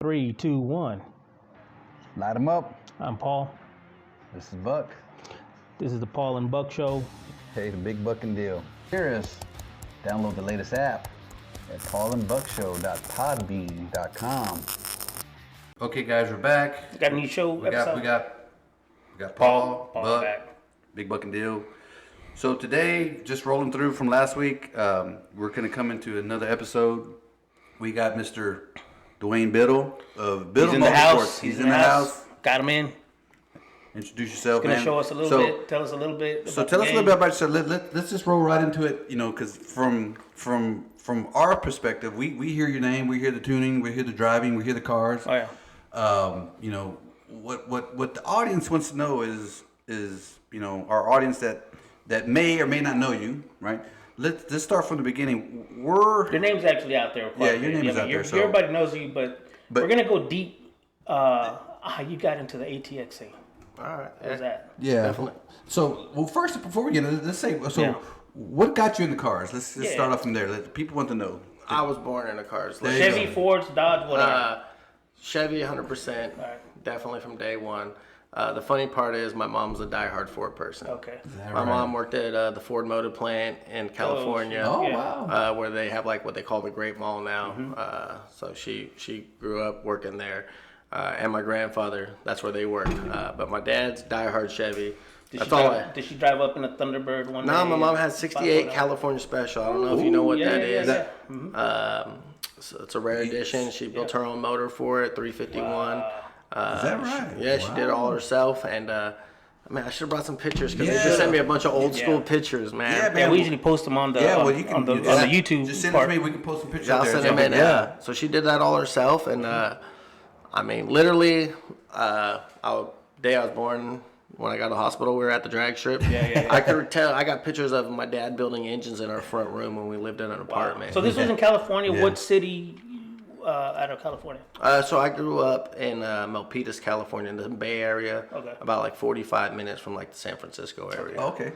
3, 2, 1. Light them up. I'm Paul. This is Buck. This is the Paul and Buck Show. Hey, the big Buckin deal. Hear us. Download the latest app at paulandbuckshow.podbean.com. Okay, guys, we're back. Got a new show. We got Paul, Buck, back. big Buckin deal. So today, just rolling through from last week, we're going to come into another episode. We got Mr. Duane Biddle of Biddle Motorsports. He's in the house. Got him in. Introduce yourself, He's man. Gonna show us a little bit. Tell us a little bit. So tell us a little bit about yourself. Let's just roll right into it. You know, because from our perspective, we hear your name, we hear the tuning, we hear the driving, we hear the cars. Oh yeah. You know what the audience wants to know is you know our audience that may or may not know you, right? Let's start from the beginning. Your name's actually out there. Yeah, your name is out there. So everybody knows you, but we're gonna go deep. How you got into the ATXA? All right. What was that? Yeah, Definitely. So, well, first, before we get into it, let's say, what got you in the cars? Let's start off from there. People want to know. I was born in the cars. There you Chevy, go. Fords, Dodge, whatever. Chevy, 100%. Right. Definitely from day one. The funny part is my mom's a diehard Ford person. Okay. My mom worked at the Ford Motor Plant in California. yeah. Where they have like what they call the Great Mall now. Mm-hmm. So she grew up working there. And my grandfather, that's where they worked. But my dad's diehard Chevy. Did she drive up in a Thunderbird one day? No, my mom had 68 California Special. I don't know if you know what that is. Yeah. Mm-hmm. So it's a rare edition. She built her own motor for it, 351. Is that right? She did it all herself. And man, I should have brought some pictures because they Yeah. just sent me a bunch of old school pictures, man. Yeah, man. Yeah, we usually post them on the you can on the YouTube. Just send part. it to me. We can post some pictures. I'll out there. send them in. Yeah. So she did that all herself, and I mean, literally, day I was born, when I got to the hospital, we were at the drag strip. Yeah. I could tell. I got pictures of my dad building engines in our front room when we lived in an apartment. So this was in California. Yeah. What city out of California? So I grew up in Milpitas, California, in the Bay Area. Okay. About like 45 minutes from like the San Francisco area. Okay.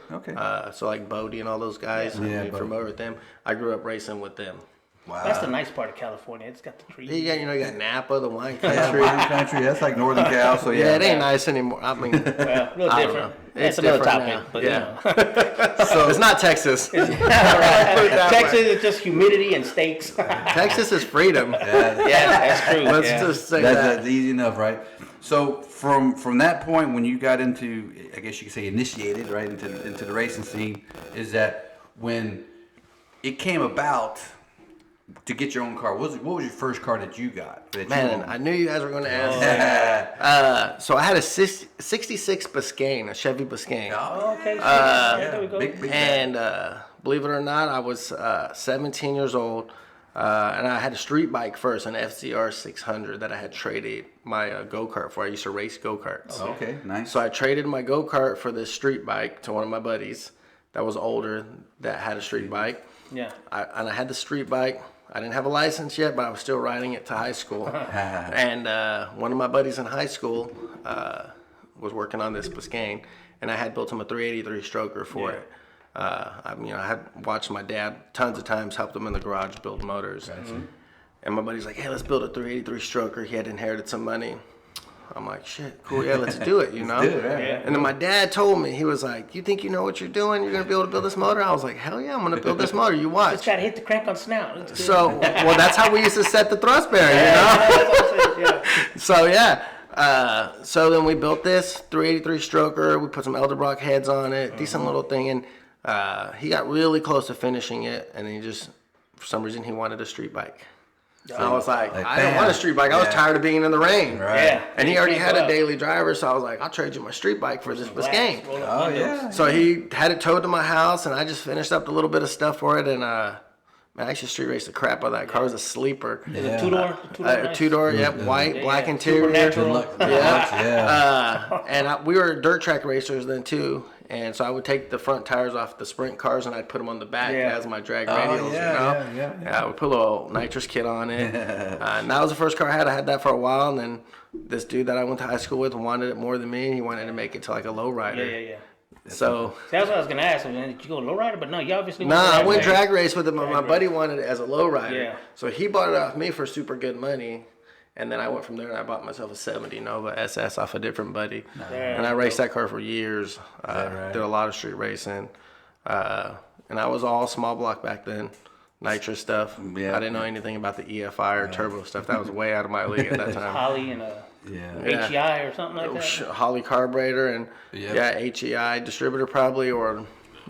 So like Bodie and all those guys. Yeah, I'm familiar with them. I grew up racing with them. Wow. That's the nice part of California. It's got the trees. You got Napa, the wine Yeah, country. wine country. That's like Northern Cal. So Yeah, it ain't nice anymore. I mean, Well, a little I don't different. know. That's It's another different topic. now. But Yeah. you know. so it's not Texas. Right. Texas is just humidity and steaks. Texas is freedom. Yeah, that's true. Let's yeah. just say That's that. easy enough, right? So from that point, when you got into, I guess you could say initiated, right, into the racing scene, is that when it came about to get your own car? What was your first car that you got? That Man, you owned? I knew you guys were going to ask that. So I had a 66 Biscayne, a Chevy Biscayne. Oh, okay. There we go. Big And believe it or not, I was 17 years old. And I had a street bike first, an FCR 600 that I had traded my go-kart for. I used to race go-karts. Okay, nice. So I traded my go-kart for this street bike to one of my buddies that was older that had a street bike. Yeah. And I had the street bike. I didn't have a license yet, but I was still riding it to high school. And one of my buddies in high school was working on this Biscayne, and I had built him a 383 stroker for it. I had watched my dad tons of times, helped him in the garage build motors. And my buddy's like, hey, let's build a 383 stroker. He had inherited some money. I'm like, shit, cool, yeah, let's do it, you know? Let's do it, yeah. And then my dad told me, he was like, you think you know what you're doing? You're going to be able to build this motor? I was like, hell yeah, I'm going to build this motor. You watch. Just gotta hit the crank on snout. So, well, that's how we used to set the thrust bearing, you know? So, yeah. So then we built this 383 stroker. We put some Elderbrock heads on it, decent little thing. And he got really close to finishing it. And then he just, for some reason, he wanted a street bike. So I was like, I don't want a street bike. I was tired of being in the rain. Right. Yeah. And he already had a daily driver, so I was like, I'll trade you my street bike for this Biscayne. Oh, yeah. So he had it towed to my house, and I just finished up a little bit of stuff for it, and man, I actually street raced the crap out of that car. It was a sleeper. Is it two-door? Two-door, yep, white, black interior. Supernatural. And we were dirt track racers then too, and so I would take the front tires off the sprint cars and I'd put them on the back as my drag radials. I would put a little nitrous kit on it. And that was the first car I had. I had that for a while, and then this dude that I went to high school with wanted it more than me. He wanted to make it to like a lowrider. Yeah. So that's what I was gonna ask. Did you go lowrider? But no, you obviously. I went drag race with him. My buddy wanted it as a lowrider. Yeah. So he bought it off me for super good money, And then I went from there and I bought myself a 70 Nova SS off a different buddy. There And I you raced go. that car for years. right? Did a lot of street racing. And I was all small block back then. Nitrous stuff. Yeah. I didn't know anything about the EFI or turbo stuff. That was way out of my league at that time. Holly and a Yeah. HEI or something like that. Holly carburetor and HEI distributor probably, or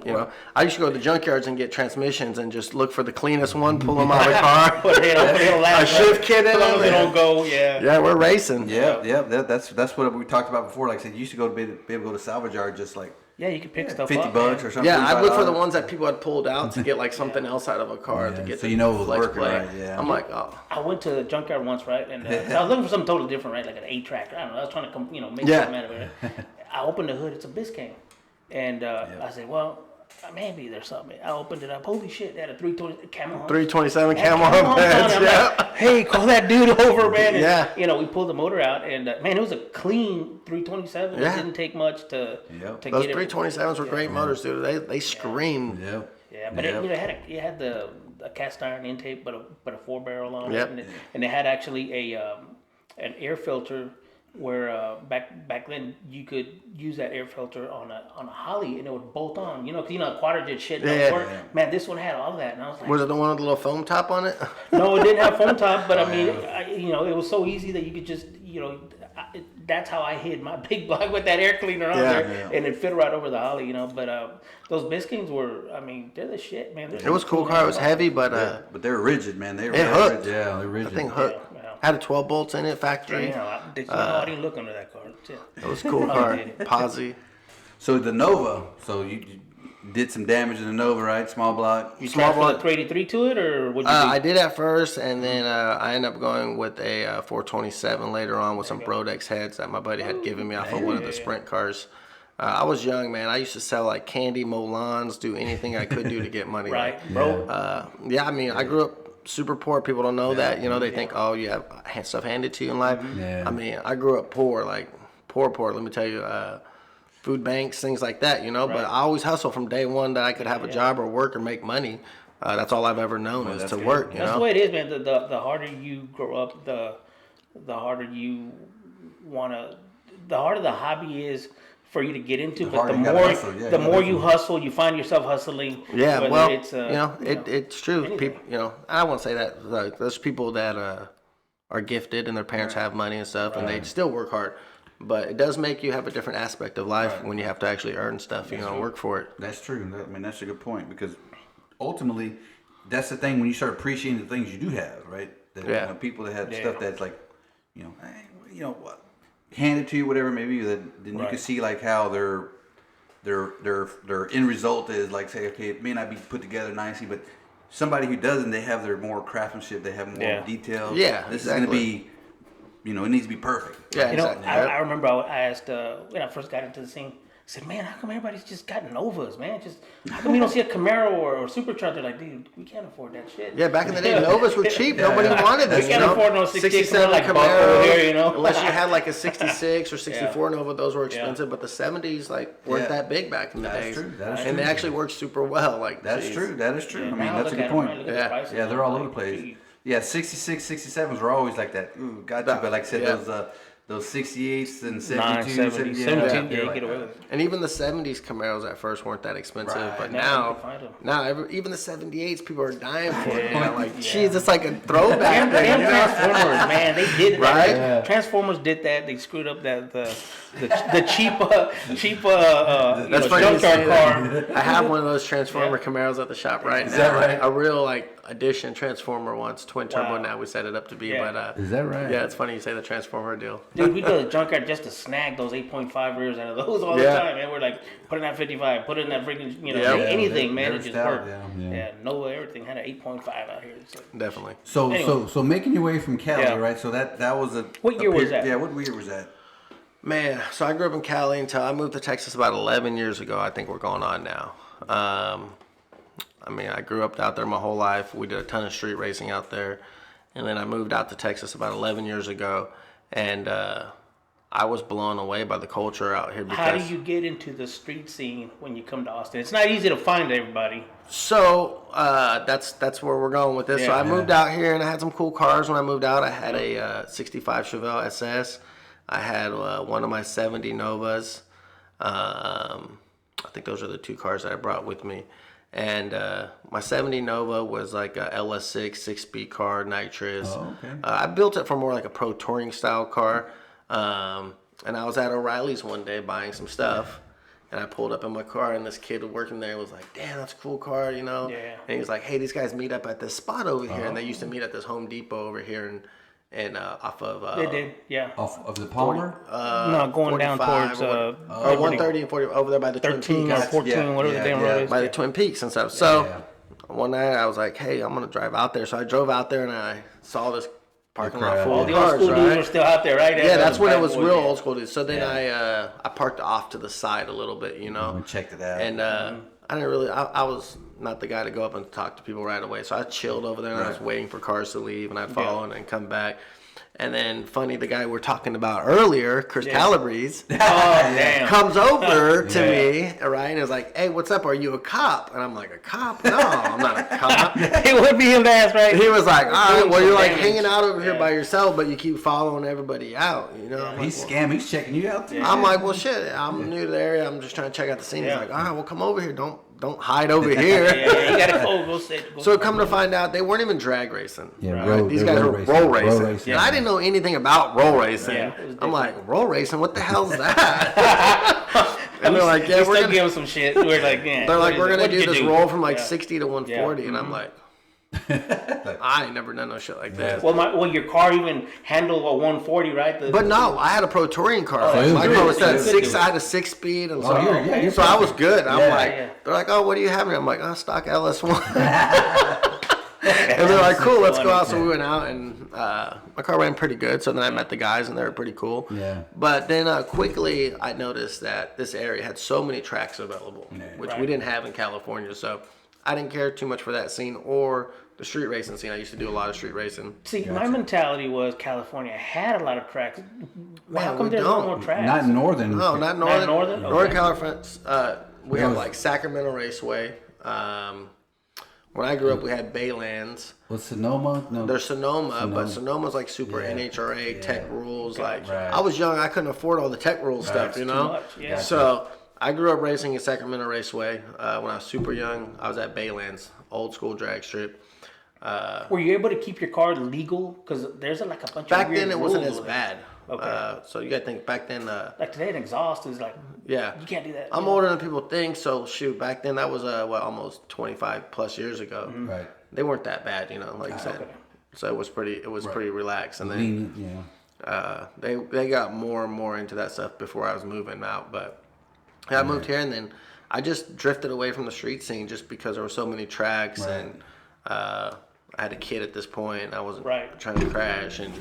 you know, I used to go to the junkyards and get transmissions and just look for the cleanest one, pull them out of the car. But it'll last. A shift kit in As long as them. it don't go, yeah. Yeah, we're racing. Yeah. That's what we talked about before. Like I said, you used to go to be able to go to salvage yard just like Yeah, you can pick stuff 50 up. bucks man. or something. Yeah, I look for the $35. ones that people had pulled out to get like something else out of a car to get so the you know it was flex working, plate. right, yeah. I'm like, oh. I went to the junkyard once, right? And so I was looking for something totally different, right? Like an 8-track. I don't know. I was trying to, make something out of it. I opened the hood. It's a Biscayne. And I said, well, maybe there's something. I opened it up. Holy shit, they had a 320 camo. 327 Had camo camo on it. pads, I'm yeah. like, hey, call that dude over, man. And, Yeah. we pulled the motor out, and man, it was a clean 327. Yeah. It didn't take much to Those get it. 327s were great motors, dude. They scream. Yep. Yeah, but it had the cast iron intake, but a 4-barrel on Yep. it, and it had actually an air filter where back then you could use that air filter on a Holly and it would bolt on. Because quadrigid shit don't Yeah. work. Man, this one had all of that, and I was like, Was it the one with the little foam top on it? no, it didn't have foam top, but I mean, it was so easy that you could just, that's how I hid my big block with that air cleaner on there, and it fit right over the Holly, But those Biscaynes were, I mean, they're the shit, man. It was a cool car. It was heavy, but But they're rigid, man. They were it hooked. rigid. Yeah, they're rigid. I think hooked. Yeah. Had a 12 bolts in it, factory. I didn't look under that car. Yeah. It was a cool car. did it. Posi. So the Nova. So you did some damage in the Nova, right? Small block. You Small transferred block. the 383 to it, or what you do? I did at first, and then I ended up going with a 427 later on with some Brodex heads that my buddy had given me off of one of the sprint cars. I was young, man. I used to sell like candy, Molans, do anything I could do to get money. Right, bro. I mean, I grew up super poor. People don't know that. They think, oh, you have stuff handed to you in life. Yeah. I mean, I grew up poor, like poor. Let me tell you, food banks, things like that. But I always hustle from day one that I could have a job or work or make money. That's all I've ever known is to good. work. That's the way it is, man. The harder you grow up, the harder you the harder the hobby is for you to get into. But harder the you gotta more hustle, yeah, the you more gotta you hustle, you find yourself hustling. Yeah, whether well, it's, it's true. anything. People, I won't say that. Like, there's people that are gifted and their parents have money and stuff, and they still work hard. But it does make you have a different aspect of life when you have to actually earn stuff. Work for it. That's true. I mean, that's a good point because ultimately, that's the thing when you start appreciating the things you do have, right? That, people that have stuff that's like, what, handed to you, whatever, maybe. Then you can see like how their end result is. Like, say, okay, it may not be put together nicely, but somebody who doesn't, they have their more craftsmanship, they have more detail. Yeah, this exactly. is going to be, it needs to be perfect. Yeah, You exactly. I remember I asked when I first got into the scene. I said, man, how come everybody's just got Novas, man? How come you don't see a Camaro or supercharger? Like, dude, we can't afford that shit. Yeah, back in the day, Novas were cheap. Nobody wanted this. We can't afford no 67 like Camaro, here, unless you had like a 66 or 64 Nova, those were expensive. But the 70s weren't that big back in the days. True. That is and true. they actually worked super well. That's true. That is true. I mean, Now that's a look good at point. them, look at the prices, Yeah, they're all like, over the place. geez. Yeah, 66, 67s were always like that. Ooh, got you. But like I said, those 68s and 72s. 970, 72, you get away with it. And even the 70s Camaros at first weren't that expensive, Right. but Now you can find 'em. even the 78s, people are dying for it. Yeah. Like, jeez, it's like a throwback Damn thing. Transformers, man, they did that. Right? Yeah. Transformers did that. They screwed up the cheap That's funny you junkyard say car. that. I have one of those Transformer Camaros at the shop right now. that right? A real edition Transformer once, twin turbo. Wow. Now we set it up to be, Yeah. but Is that right? yeah, it's funny you say the Transformer deal. Dude, we go to the junkyard just to snag those 8.5 rears out of those all the Yeah. time, man. We're like, put in that 55, put in that freaking, Yeah. anything, Yeah, man. they're It just stout, worked. yeah. Yeah, no, everything had an 8.5 out here. It's like, Definitely. So Anyway. so making your way from Cali, Yeah. right? So that was a. What year was that? Yeah, what year was that? Man, so I grew up in Cali until I moved to Texas about 11 years ago. I think we're going on now. I mean, I grew up out there my whole life. We did a ton of street racing out there. And then I moved out to Texas about 11 years ago. And I was blown away by the culture out here. Because how do you get into the street scene when you come to Austin? It's not easy to find everybody. So that's where we're going with this. So I moved out here and I had some cool cars when I moved out. I had a 65 Chevelle SS. I had one of my 70 Novas. I think those are the 2 cars that I brought with me. And my 70 Nova was like a LS6 6-speed car, nitrous. Oh, okay. I built it for more like a pro touring style car. And I was at O'Reilly's one day buying some stuff. And I pulled up in my car, and this kid working there was like, "Damn, that's a cool car, you know." Yeah. And he was like, "Hey, these guys meet up at this spot over here, and they used to meet at this Home Depot over here, and off of." They did, yeah. Off of the Palmer? No, going down 45 towards or 130 and 40 over there by the Twin 13 Peaks. or 14, whatever the damn road is. By the Twin Peaks and stuff. So one night I was like, "Hey, I'm gonna drive out there." So I drove out there and I saw this parking lot full All of the old cars. school dudes Right? are still out there, right? Yeah, that's when it was bad boys, real yeah. old school dudes. So then I parked off to the side a little bit, you know. We checked it out. And I didn't really. I was not the guy to go up and talk to people right away. So I chilled over there and I was waiting for cars to leave, and I'd follow and then come back. And then, funny, the guy we were talking about earlier, Chris Calabrese, Oh, damn. comes over to me, right, and is like, "Hey, what's up? Are you a cop?" And I'm like, "A cop? No, I'm not a cop." It would be him to ask, right? He was like, "All right, well, you're like Damage. hanging out over here by yourself, but you keep following everybody out, you know?" I'm He's like, scamming. He's checking you out too. I'm like, "Well, shit, I'm new to the area. I'm just trying to check out the scene." He's Yeah. like, "All right, well, come over here. Don't hide over here." Yeah, you gotta go sit. Go So come to find out, they weren't even drag racing. Yeah, Right? road- These they're guys road were racing. roll Roll racing. racing. And I didn't know anything about roll racing. Yeah, it was I'm different. like, roll racing? What the hell's that? And they're like, yeah, we we're still gonna. give him some shit. We're like, yeah. They're like, we're gonna What'd do you this roll from like 60 to 140, and I'm like, I ain't never done no shit like this. Well, your car even handled a 140, right? But no, I had a pro touring car. Oh, My yeah. car was that Yeah. six. I had a 6-speed, and so, you're so I was good. I'm like, yeah. they're like, oh, what do you have? And I'm like, oh, stock LS1. And they're like, cool, let's go out. So we went out, and my car ran pretty good. So then I met the guys, and they were pretty cool. Yeah. But then quickly, I noticed that this area had so many tracks available, which we didn't have in California. So I didn't care too much for that scene or the street racing scene. I used to do a lot of street racing. See, my mentality was California had a lot of tracks. How come we there's no don't. more tracks? Not in northern. No, not northern. northern? Northern Okay. California. We have like Sacramento Raceway. When I grew up, we had Baylands. Was Sonoma? No. There's Sonoma, but Sonoma's like super NHRA tech rules. Like right. I was young, I couldn't afford all the tech rule stuff, you know. much, yeah. So I grew up racing in Sacramento Raceway. When I was super young, I was at Baylands, old school drag strip. Were you able to keep your car legal? Because there's like a bunch Back of weird then, it wasn't rules as with bad. Okay. So you got to think back then. Like today, an exhaust is like, Yeah. you can't do that. I'm older than people think, so shoot, back then that was almost 25 plus years ago. Right. They weren't that bad, you know, like I said. Okay. So it was pretty relaxed, and then Lenient, yeah. they got more and more into that stuff before I was moving out. But yeah, I moved here, and then I just drifted away from the street scene just because there were so many tracks, and I had a kid at this point. I wasn't trying to crash and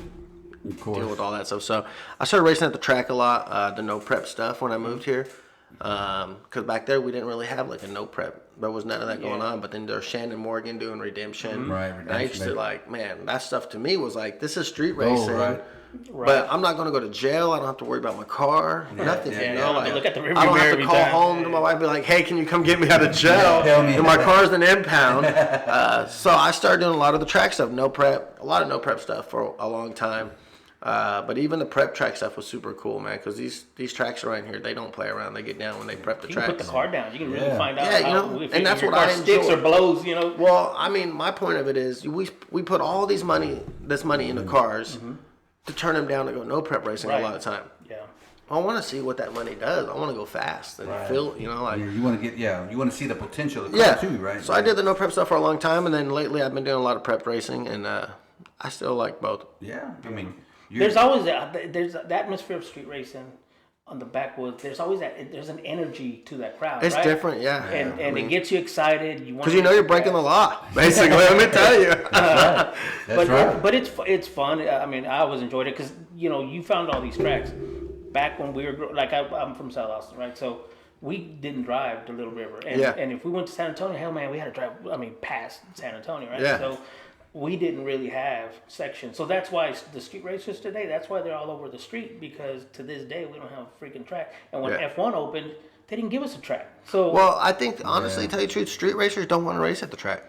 deal with all that stuff. So I started racing at the track a lot, the no prep stuff when I moved here. Because back there we didn't really have like a no prep. There was none of that going on. But then there's Shannon Morgan doing Redemption. Right, And I used to like, man, that stuff to me was like, this is street Oh, racing. right. But I'm not going to go to jail. I don't have to worry about my car. Nothing. yeah, you yeah. know, I like, look at the rearview I don't mirror have to every call time. home to my wife and be like, hey, can you come get me out of jail? Tell me. And my car's an impound. So I started doing a lot of the track stuff, no prep, a lot of no prep stuff for a long time. But even the prep track stuff was super cool, man, because these tracks around here, they don't play around. They get down when they prep the You tracks. can put the car down. You can really find out Yeah, you how, know, if and that's your what car I sticks enjoy. or blows, you know. Well, I mean, my point of it is we put all this money into cars to turn them down to go no prep racing a lot of time. Yeah. I want to see what that money does. I want to go fast and feel, you know, like. Yeah, you want to you want to see the potential of the car too, right? So I did the no prep stuff for a long time, and then lately I've been doing a lot of prep racing, and I still like both. Yeah, I mean, There's always there's the atmosphere of street racing on the backwoods. There's always there's an energy to that crowd. It's right? different, yeah. And I mean, it gets you excited. You want because you know you're breaking the law, basically. Let me tell you. That's right. But it's fun. I mean, I always enjoyed it because you found all these tracks back when we were like I'm from South Austin, right? So we didn't drive to Little River, and if we went to San Antonio, hell man, we had to drive. I mean, past San Antonio, right? Yeah. So we didn't really have sections. So that's why the street racers today, that's why they're all over the street, because to this day we don't have a freaking track. And when F1 opened, they didn't give us a track. So I think honestly, to tell you the truth, street racers don't want to race at the track.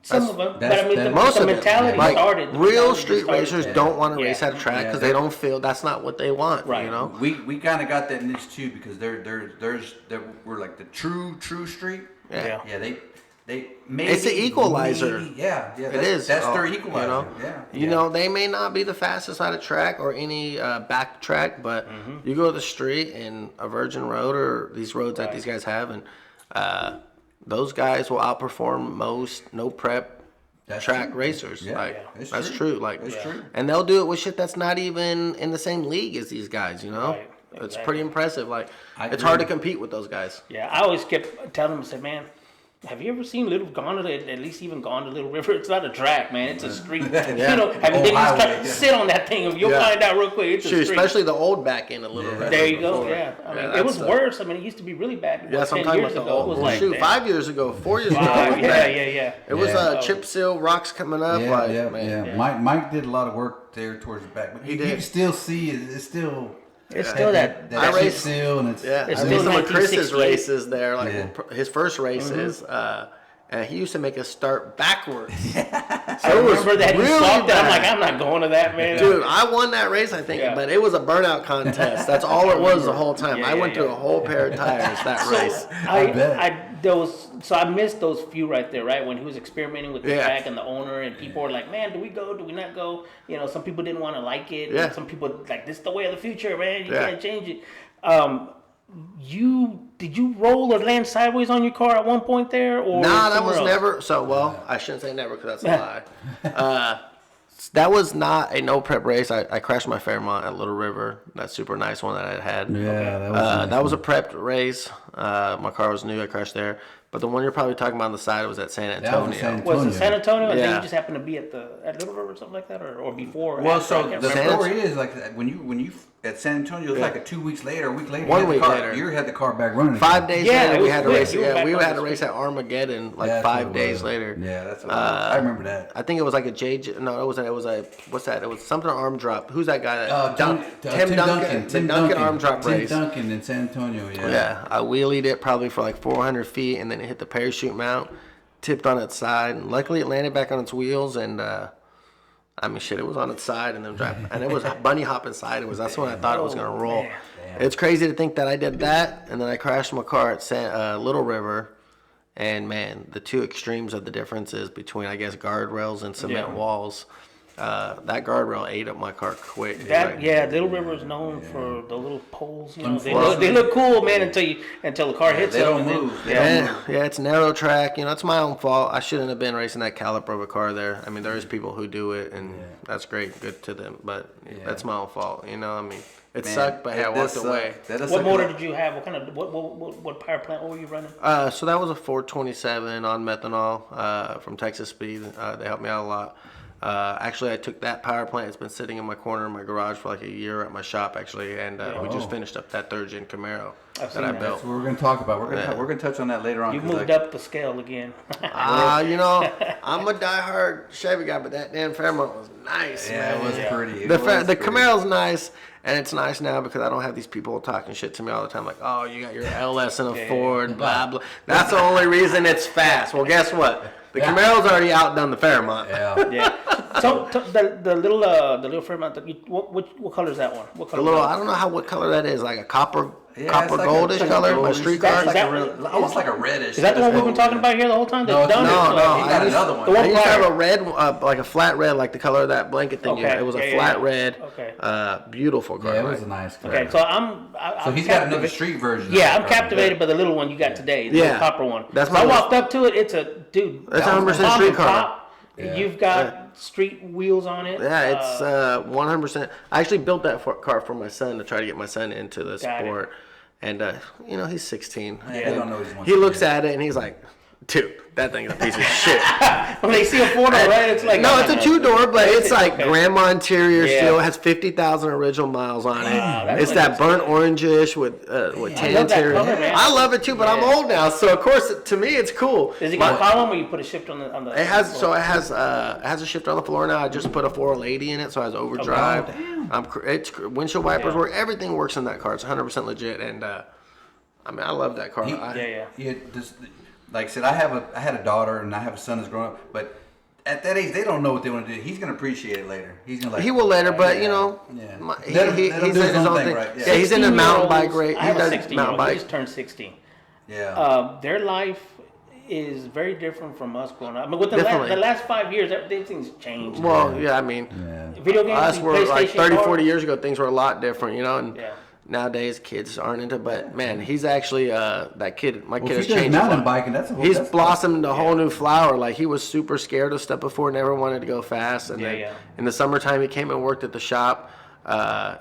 Some of them, but I mean, most the of them. mentality started. Real street racers don't want to race at a track because they don't feel that's not what they want. Right. You know. We kind of got that niche too because we're like the true street. Yeah. Yeah. They maybe It's the equalizer. Yeah. It is. That's their equalizer. You know, they may not be the fastest on a track or any back track, but you go to the street and a virgin road or these roads that these guys have, and those guys will outperform most no prep track racers. Yeah, that's true. Like, it's true. And they'll do it with shit that's not even in the same league as these guys. You know, Right, it's pretty impressive. Like, I it's agree. hard to compete with those guys. Yeah, I always kept telling them, I said, man, have you ever seen gone to at least even gone to Little River? It's not a track, man. It's a street. You know, have you been sit on that thing? You'll find out real quick. It's a street. Especially the old back end of Little River. There you go. Yeah, I mean, it was worse. I mean, it used to be really bad. Yeah, 10 years ago, it was like 5 years ago, 4 years ago. Yeah. It was chip seal, rocks coming up. Mike did a lot of work there towards the back, but you can still see it's still. It's still that I raced seal and it's I still raced some of Chris's 1968. races there, like his first races. And he used to make us start backwards. I remember that he saw that. I'm like, I'm not going to that, man. Dude, I won that race, I think, but it was a burnout contest. That's all it was the whole time. I went through a whole pair of tires that race. I bet. I missed those few right there, right? When he was experimenting with the track and the owner, and people were like, man, do we go? Do we not go? You know, some people didn't want to like it. Yeah. Some people like, this is the way of the future, man. You can't change it. Did you roll or land sideways on your car at one point there, or nah, that was else? never. So I shouldn't say never because that's a lie. That was not a no prep race. I crashed my Fairmont at Little River. That super nice one that I had. Yeah, that was a prepped race. My car was new. I crashed there. But the one you're probably talking about on the side was at San Antonio. Was it San Antonio? And then Yeah. you just happened to be at Little River or something like that, or before? Well, after? I so can't the remember. story is like when you at San Antonio, it was like 2 weeks later, a week later. 1 you had week the car, later. You had the car back running. 5 days Yeah, later, it we was had a quick. race. You were Yeah, back we on had the a race at Armageddon like That's 5 what it days was. later. Yeah, that's what it was. I remember that. I think it was like a JJ. No, it was a what's that? It was something arm drop. Who's that guy? Tim Duncan. Tim Duncan arm drop Tim race. Duncan in San Antonio. Yeah. Yeah, I wheelied it probably for like 400 feet, and then it hit the parachute mount, tipped on its side, and luckily it landed back on its wheels, and I mean, shit, it was on its side, and then and it was bunny hopping sideways. That's when I thought it was gonna roll. Man. It's crazy to think that I did that, and then I crashed my car at Little River, and man, the two extremes of the differences between, I guess, guardrails and cement walls. That guardrail ate up my car quick. Little River is known for the little poles. You know, they look cool, man, until the car hits They them. don't move. Yeah, it's narrow track. You know, it's my own fault. I shouldn't have been racing that caliper of a car there. I mean, there is people who do it, and that's great, good to them. But that's my own fault. You know, I mean, it sucked, but I walked away. What motor did you have? What kind of what power plant? What were you running? So that was a 427 on methanol from Texas Speed. They helped me out a lot. Actually, I took that power plant. It's been sitting in my corner in my garage for like a year at my shop, actually, and we just finished up that third gen Camaro that I built. That's what we're going to talk about. We're going to touch on that later on. You moved up the scale again. You know, I'm a diehard Chevy guy, but that damn Fairmont was nice. Yeah, man. it was pretty. The Camaro's nice, and it's nice now because I don't have these people talking shit to me all the time, like, oh, you got your LS and a Ford, blah blah. That's the only reason it's fast. Well, guess what? The Camaro's already outdone the Fairmont. Yeah. So the little Fairmont. What color is that one? What color? I don't know what color that is, like a copper It's like goldish color. My street car. Almost like a reddish. Is that the one we've been talking about here the whole time? No. He got another one. I used to have a red, like a flat red, like the color of that blanket thing. Okay. It was a flat red. Okay. Beautiful car. Yeah, it was a nice car. Okay, so So he's got another street version. Yeah, I'm captivated by the little one you got today, the little copper one. I walked up to it. It's a dude. It's 100% street car. You've got street wheels on it. Yeah, it's 100%. I actually built that car for my son to try to get my son into the sport. And, you know, he's 16. Yeah, I don't know he looks at it and he's like, Dude, that thing is a piece of shit. When they see a 4-door, right? It's like no, it's a 2-door, but it's like okay. grandma interior Yeah. still. It has 50,000 original miles on it. Wow, It's that burnt orangish with tan love that interior. color, man. I love it too, but I'm old now, so of course to me it's cool. Is it got a column, or you put a shifter on the? It has a shifter on the floor now. I just put a 480 in it, so it has overdrive. It's windshield wipers work. Everything works in that car. It's 100% legit, and I mean I love that car. Like I said, I had a daughter and I have a son that's growing up, but at that age they don't know what they want to do. He's gonna appreciate it later. He's gonna he will later, but you know, he's in his own thing. Right? Yeah, he's in the mountain bike race. He does mountain bike. He just turned 16. Yeah. Their life is very different from us growing up. I mean, with the last 5 years, everything's changed. Well, yeah, I mean, video games. Us were like 30, 40 years ago. Things were a lot different, you know. And nowadays, kids aren't into. But man, he's actually that kid. My kid has changed. Mountain biking. He's blossomed into a whole new flower. Like he was super scared of stuff before, never wanted to go fast. And then in the summertime, he came and worked at the shop.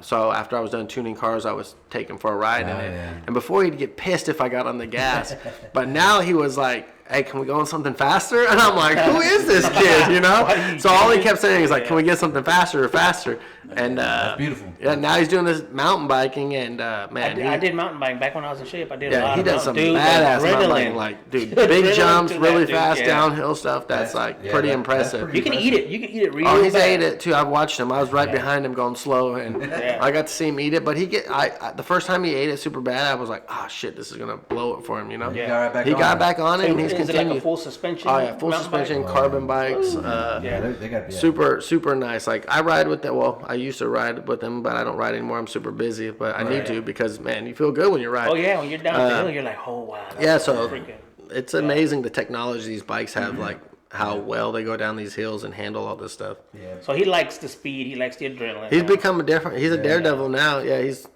So after I was done tuning cars, I was taking for a ride in it. Yeah. And before he'd get pissed if I got on the gas, but now he was like, "Hey, can we go on something faster?" And I'm like, "Who is this kid?" You know. So all he kept saying is like, "Can we get something faster or faster?" And that's beautiful. Yeah, now he's doing this mountain biking, and man, I did mountain biking back when I was in shape. I did a lot. He does some badass mountain biking, like big jumps, really fast downhill stuff. That's pretty impressive. You can eat it. You can eat it real fast. Oh, he's ate bad. it too. I've watched him. I was right behind him going slow, and I got to see him eat it. But the first time he ate it super bad, I was like, "Oh shit, this is gonna blow it for him," you know. Yeah. He got back on it, and he's continued. continued. Like a full suspension. Oh yeah, full suspension, carbon bikes. They got super nice. Like I ride with them. Well, I used to ride with them, but I don't ride anymore. I'm super busy, but I need to because man, you feel good when you ride. Oh yeah, when you're down the hill, you're like, oh wow. Yeah, so it's amazing the technology these bikes have, like how well they go down these hills and handle all this stuff. Yeah. So he likes the speed. He likes the adrenaline. He's become a different. He's a daredevil now. Yeah, he's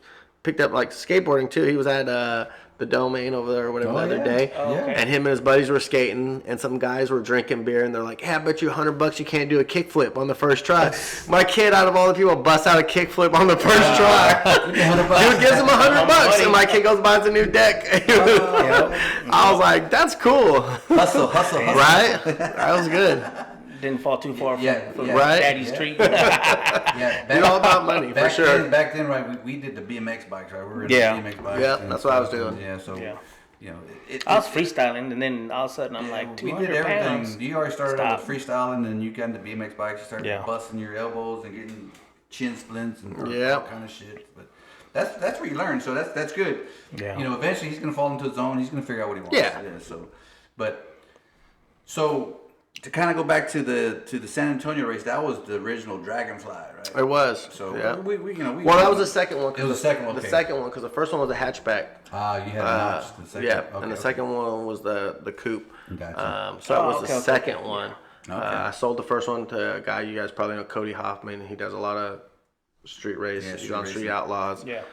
picked up like skateboarding too. He was at the Domain over there or whatever the other day, and him and his buddies were skating, and some guys were drinking beer, and they're like, "Hey, I bet you $100 you can't do a kickflip on the first try." My kid, out of all the people, busts out a kickflip on the first try. Dude gives him $100, and my kid goes buys a new deck. I was like, "That's cool." Hustle. Right? That was good. Didn't fall too far from right? Daddy's treat. It's all about money, for sure. Back then, right, we did the BMX bikes, right? We were in the BMX bikes. Yeah, that's what I was doing. Yeah, so, you know. I was freestyling, and then all of a sudden I'm like 200 we did everything. pounds. You already started out with freestyling, and you got into BMX bikes. You started busting your elbows and getting chin splints and all kind of shit. But that's where you learn, so that's good. Yeah. You know, eventually he's going to fall into his zone. He's going to figure out what he wants. Yeah. So to kind of go back to the San Antonio race, that was the original Dragonfly, right? It was. So we well, that was the second one. It was the second one. The second one, because the first one was a hatchback. You had notched the second. Yeah, and the second one was the coupe. Gotcha. So that was the second one. Okay. I sold the first one to a guy you guys probably know, Cody Hoffman. He does a lot of street race. He's on Street Outlaws. Yeah.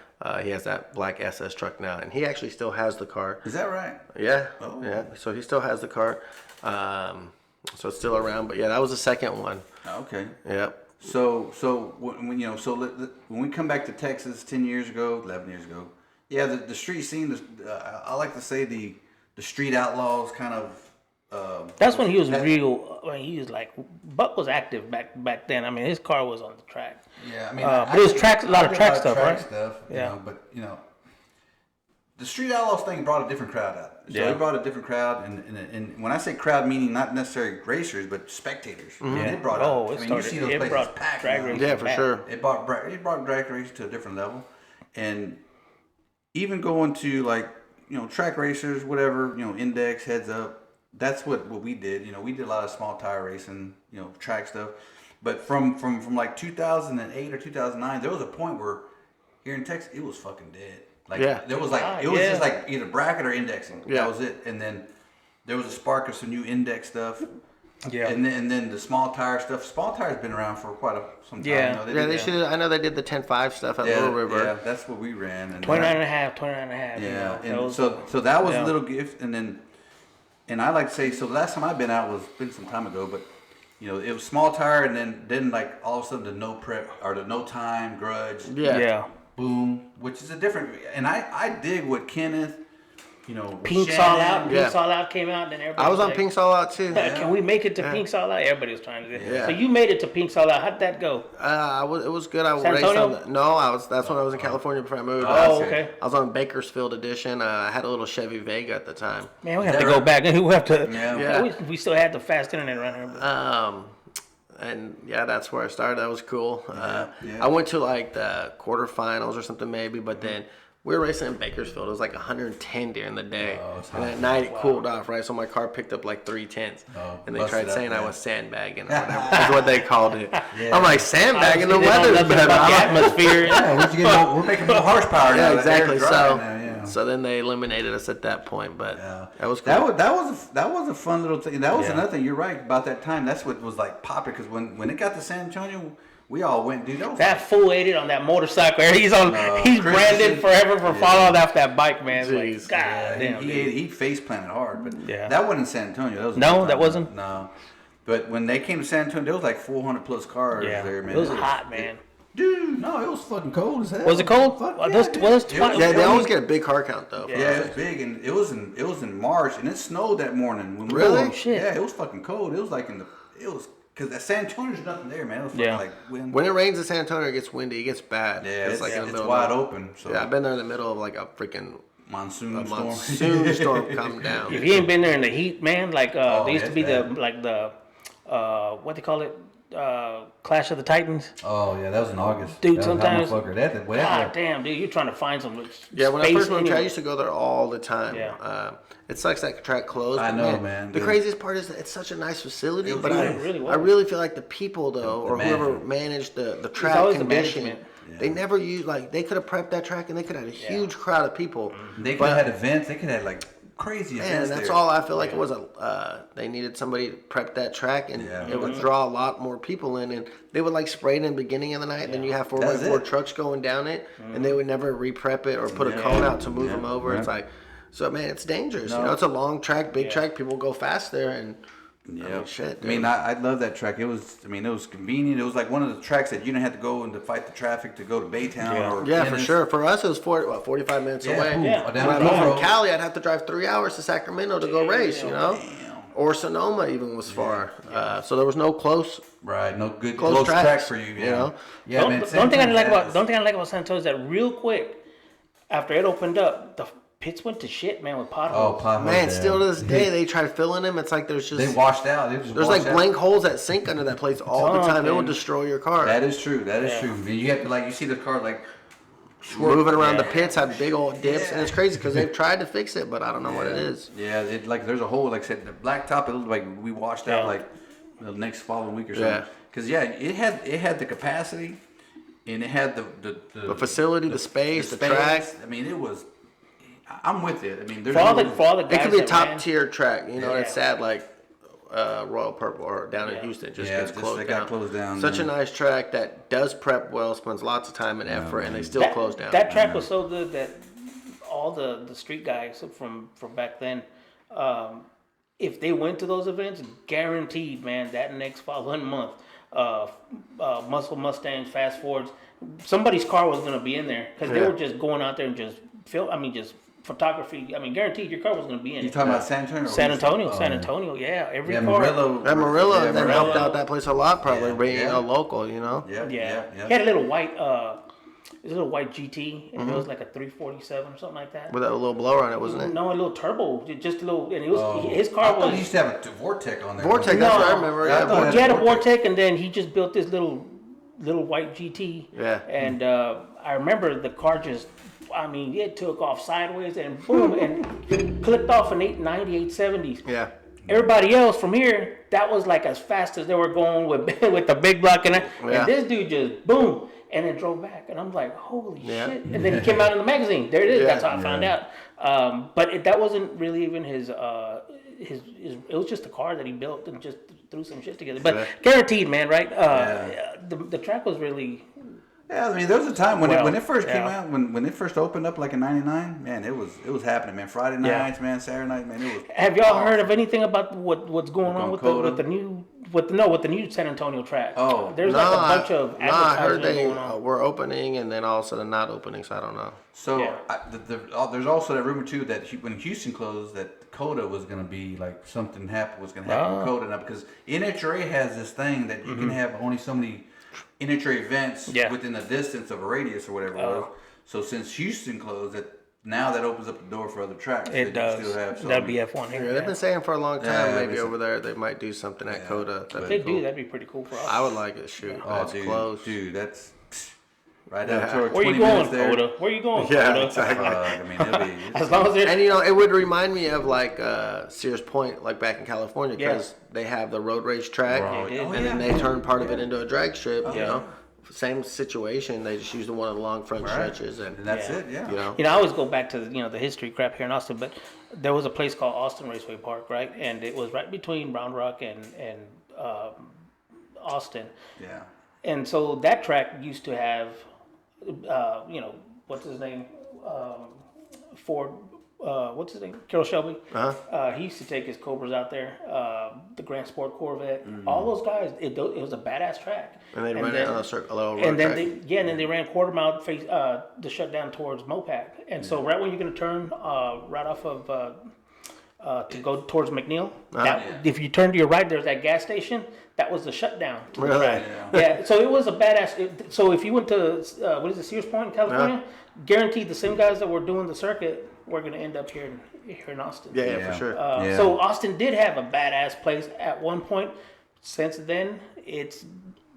He has that black SS truck now, and he actually still has the car. Is that right? Yeah. Oh. Yeah. So he still has the car. So it's still around, but yeah, that was the second one. Okay. Yep. So when when we come back to Texas 10 years ago, 11 years ago, the street scene. I like to say the street outlaws kind of. That's when he was real. When he was like Buck was active back then. I mean, his car was on the track. Yeah, I mean, but it was a lot of track stuff, right? You know, but the street outlaws thing brought a different crowd out. So it brought a different crowd, and when I say crowd, meaning not necessarily racers, but spectators. Mm-hmm. And it brought out. I mean, you see those places packed. Drag racing. Yeah, for sure. It brought drag racing to a different level, and even going to track racers, whatever, index, heads up. That's what we did. We did a lot of small tire racing, track stuff. But from like 2008 or 2009, there was a point where here in Texas it was fucking dead. There was just like either bracket or indexing. Yeah. That was it. And then there was a spark of some new index stuff. Yeah. And then the small tire stuff. Small tire's been around for quite some time. Yeah. They should. I know they did the 10.5 stuff at Little River. Yeah, that's what we ran. And 29 and a half. Yeah. And so that was a little gift. And I like to say, so the last time I've been out was been some time ago, but it was small tire, and then like all of a sudden the no prep or the no time grudge. Yeah. Boom, which is a different. And I dig what Kenneth Pink All Out. Pink All Out came out, and then everybody. I was on Pink All Out too. Can we make it to Pink All Out? Everybody was trying to do it. So you made it to Pink All Out. How'd that go? It was good. I San raced Antonio? That's when I was in California before I moved. Oh, okay. I was on Bakersfield Edition. I had a little Chevy Vega at the time. Man, we have to go back. We have to. We still had the fast internet around here. And that's where I started. That was cool. I went to like the quarterfinals or something maybe, but then we were racing in Bakersfield. It was like 110 during the day, and at night it cooled off, right? So my car picked up like 3/10, and they tried saying I was sandbagging or whatever. That's what they called it. I'm like, sandbagging? The weather's better. About the atmosphere. We're making more horsepower now. Yeah, exactly. So then they eliminated us at that point, but that was cool. That was a fun little thing. That was another thing. You're right about that time. That's what was like popular because when it got to San Antonio, we all went, dude. That fool ate it on that motorcycle. He's branded forever for falling off that bike, man. Like, God damn. He face planted hard, but that wasn't San Antonio. That wasn't. No, but when they came to San Antonio, there was like 400 plus cars there, man. It was hot, man. Dude, no, it was fucking cold as hell. Was it cold? They always get a big car count though. Yeah, it was big, and it was in March, and it snowed that morning. When really? Shit. Yeah, it was fucking cold. It was like because at San Antonio there's nothing there, man. It was fucking like wind. When it rains in San Antonio, it gets windy. It gets bad. Yeah, it's like in the middle wide open. So I've been there in the midddo of like a freaking monsoon storm come down. If you ain't been there in the heat, man, like there used to be the what they call it. Clash of the Titans. Oh yeah, that was in August. Dude, sometimes. God damn, dude, you're trying to find some. When I first moved here, I used to go there all the time. Yeah. It sucks that track closed. I know, man. The craziest part is that it's such a nice facility, but I really feel like the people though, or whoever managed the track condition, they never used they could have prepped that track and they could have had a huge crowd of people. They could have had events. They could have had crazy events. That's all I feel like it was. They needed somebody to prep that track, and it would draw a lot more people in. And they would spray it in the beginning of the night. Then you have 4x4 trucks going down it, and they would never re-prep it or put a cone out to move them over. It's so man, it's dangerous. No. It's a long track, big track. People go fast there, and shit. Dude. I love that track. It was convenient. It was like one of the tracks that you didn't have to go and to fight the traffic to go to Baytown. For sure. For us, it was 45 minutes away. Yeah. When I moved from Cali, I'd have to drive 3 hours to Sacramento to go race. Or Sonoma even was far. So there was no close. Right. No good close track for you. Yeah, man. The only thing I like about San Antonio is that real quick after it opened up, the pits went to shit, man, with potholes. Man, still to this day, they try filling them. It's like there's just... They washed out. There's blank holes that sink under that place all the time. It will destroy your car. That is true. True. I mean, you have to, you see the car, moving around the pits, have big old dips, and it's crazy because they've tried to fix it, but I don't know what it is. Yeah, there's a hole, like I said, the black top, it looked like we washed out, the next following week or something. Because, it had the capacity, and it had the facility, the space, the track. I mean, it was... I'm with it. I mean, for all the guys it could be a top tier track. It's sad, Royal Purple or down in Houston gets closed down. Such a nice track that does prep well, spends lots of time and effort, and they still close down. That track was so good that all the street guys from back then, if they went to those events, guaranteed, man, that next following month, Muscle Mustangs, Fast Fords, somebody's car was going to be in there because they were just going out there and just photography. I mean, guaranteed your car was going to be in. You talking about San Antonio? San Antonio. Yeah, every car. Murillo helped out that place a lot, probably being a local. Yeah. He had a little white GT, and it was like a 347 or something like that. With a little blower on it, wasn't it? No, a little turbo, just a little. And it was his car was. He used to have a Vortec on there. Vortec, that's what I remember. He had a Vortec, and then he just built this little white GT. Yeah. And I remember the car just. I mean, it took off sideways and boom, and clipped off an 890, 870s. Yeah. Everybody else from here, that was as fast as they were going with the big block. And this dude just boom, and then drove back. And I'm like, holy shit. And then he came out in the magazine. There it is. That's how I found out. But that wasn't really even his, it was just a car that he built and just threw some shit together. But guaranteed, man, right? The track was really... Yeah, I mean, there was a time when it first came out, when it first opened up in '99, man, it was happening, man. Friday nights, man, Saturday night, man, it was. Have y'all heard of anything about what's going on with the with the new San Antonio track. Oh. There's like a bunch of I heard advertising they going on. were opening and then all of a sudden not opening, so I don't know. So Yeah. there's also that rumor too that when Houston closed, that COTA was going to be like something was going to happen with COTA now, because NHRA has this thing that you can have only so many NHRA events within a distance of a radius or whatever it was. So since Houston closed, that opens up the door for other tracks. It does. Still have That'd be F1 here. Yeah, they've been saying for a long time, Yeah, maybe over there they might do something at COTA. If they do, that'd be pretty cool for us. I would like it. Shoot, that's close. Dude, that's right out to Where 20 you going, minutes there. COTA? Where you going, Yeah, COTA? exactly. I mean, it'll be. As long as they're And it would remind me of like Sears Point, like back in California, because they have the road race track, Right. and Oh, then they turn part of it into a drag strip. You know, same situation. They just use the one of the long front stretches, and That's it. Yeah. you know. I always go back to the history crap here in Austin, but there was a place called Austin Raceway Park, right? And it was right between Round Rock and Austin. Yeah. And so that track used to have, what's his name? Ford, what's his name? Carroll Shelby. He used to take his Cobras out there, the Grand Sport Corvette. All those guys, it was a badass track. And they run it on a little road and then track. and then they ran quarter mile face to shut down towards Mopac. And so right when you're going to turn right off of to go towards McNeil, if you turn to your right, there's that gas station. That was the shutdown. To the track. Yeah. So it was a badass. So if you went to Sears Point in California, guaranteed the same guys that were doing the circuit were going to end up here in Austin. Yeah, for sure. So Austin did have a badass place at one point. Since then,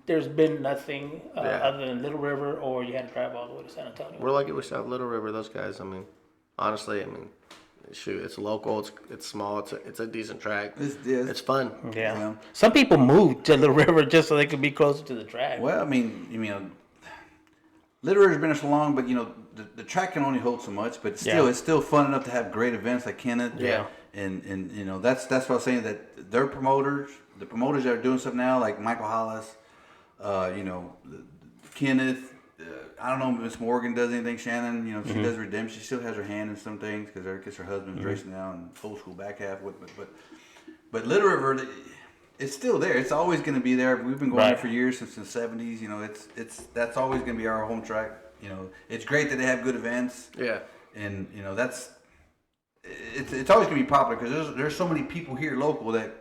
there's been nothing other than Little River, or you had to drive all the way to San Antonio. We're lucky we still have Little River. Those guys. I mean, honestly, shoot, it's local. It's small. It's a decent track. It's fun. Yeah. Some people moved to Little River just so they could be closer to the track. Well, I mean, Little River's been there so long, but the track can only hold so much. But still, it's still fun enough to have great events like Kenneth. Yeah. And that's what I was saying, that their promoters, the promoters that are doing stuff now, like Michael Hollis, Kenneth. I don't know if Miss Morgan does anything. Shannon, she does Redemption. She still has her hand in some things because her husband's racing now and old school back half. But Little River, it's still there. It's always going to be there. We've been going there for years, since the 70s. That's always going to be our home track. It's great that they have good events. Yeah. And it's always going to be popular because there's so many people here local that.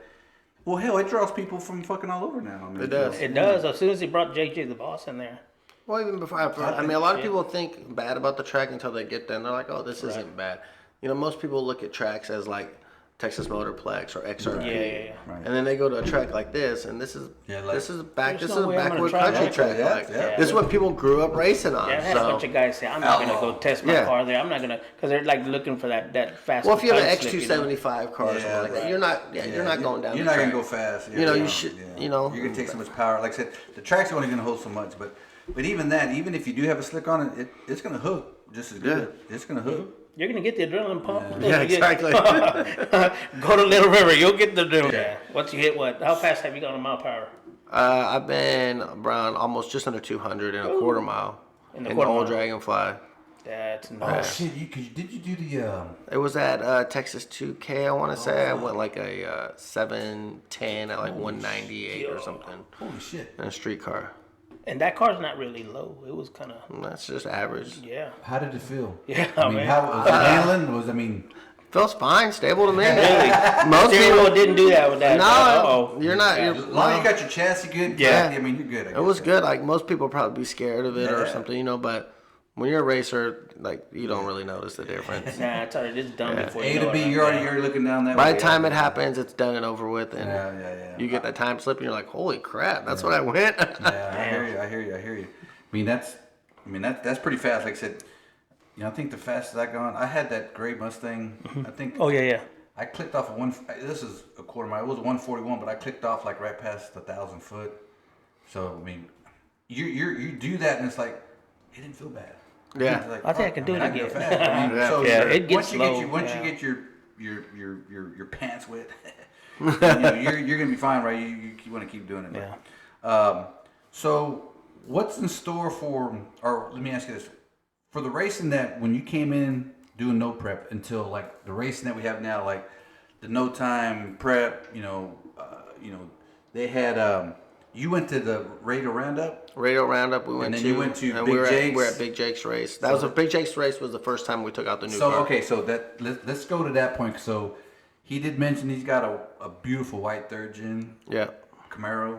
Well, hell, it draws people from fucking all over now. It does. It does. As soon as they brought JJ the Boss in there. Well, even before, a lot of people think bad about the track until they get there, and they're like, "Oh, this isn't bad." Most people look at tracks as like Texas Motorplex or XRP, Yeah. Right. and then they go to a track like this, and this is a backward try country that. track. This is what people grew up racing on. Yeah, I had a bunch of guys say, "I'm not gonna go test my car there. I'm not gonna," because they're like looking for that fast. Well, if you have an X275 car or something like that, you're not going down. You're not gonna go fast. You should. You're gonna take so much power. Like I said, the track's only gonna hold so much, but even if you do have a slick on it, it's gonna hook just as good. It's gonna hook. You're gonna get the adrenaline pump. Yeah, exactly. Go to Little River, you'll get the adrenaline. Yeah. Once you hit what? How fast have you gone a mile per hour? I've been around almost just under 200 in a quarter mile in the old Dragonfly. That's Oh nice. shit! Did you do the? It was at Texas 2K. I want to say I went like a 710 at like 198 or something. Holy shit! In a street car. And that car's not really low. It was kind of. That's just average. Yeah. How did it feel? Yeah, I mean, man. how was it handling? Feels fine, stable to me. Really? Most Stereo people didn't do that with that. No, you're not. As long as you got your chassis good, Yeah. I mean, you're good. I It was guess. good. Like most people probably be scared of it or Yeah. something, but when you're a racer, like you don't really notice the difference. Nah, I tell you, it's done before you A know to B, it. you're looking down that way. By the time it happens, it's done and over with, and Yeah. you get that time slip, and you're like, "Holy crap, that's what I went." Yeah, I hear you. I mean, that's pretty fast. Like I said, I think the fastest I gone, I had that gray Mustang. I think. Oh yeah. I clicked off this is a quarter mile. It was 141, but I clicked off like right past 1,000 foot. So I mean, you do that, and it's like it didn't feel bad. Yeah. Like, I think I can do it I again. go fast. I mean, so it gets once you slow. you get your pants wet, you're gonna be fine, right? You want to keep doing it. Yeah. So what's in store or let me ask you this: for the racing that when you came in doing no prep until like the racing that we have now, like the no time prep, they had you went to the Radio Roundup. Radio Roundup, we went And then to. you went to and Big we were Jake's? We're at Big Jake's race. Big Jake's race was the first time we took out the new So car. okay, so let's go to that point. So he did mention he's got a beautiful white third gen Yeah. Camaro,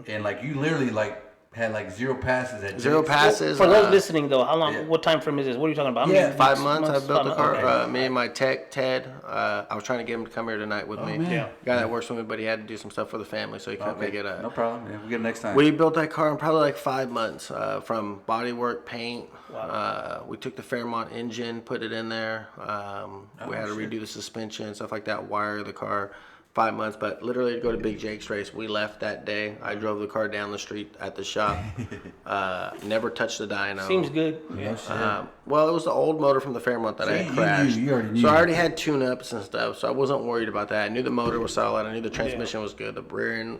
and like you literally like had like 0 passes at Zero Jake's. passes. For those listening though, how long? yeah. What time frame is this? What are you talking about? Yeah, 5 months I built the car. Okay. Me and my tech, Ted, I was trying to get him to come here tonight with me. man. Yeah. Guy that works with me, but he had to do some stuff for the family, so he couldn't make it. No problem. Yeah, we'll get it next time. We built that car in probably like 5 months, from bodywork, paint. Wow. We took the Fairmont engine, put it in there. We had to redo the suspension, stuff like that, wire the car. 5 months, but literally to go to Big Jake's race, we left that day. I drove the car down the street at the shop. Never touched the dyno. Seems good. Well, it was the old motor from the Fairmont that I had you crashed. knew- you already knew. So I already had tune-ups and stuff, so I wasn't worried about that. I knew the motor was solid. I knew the transmission was good. The rear end,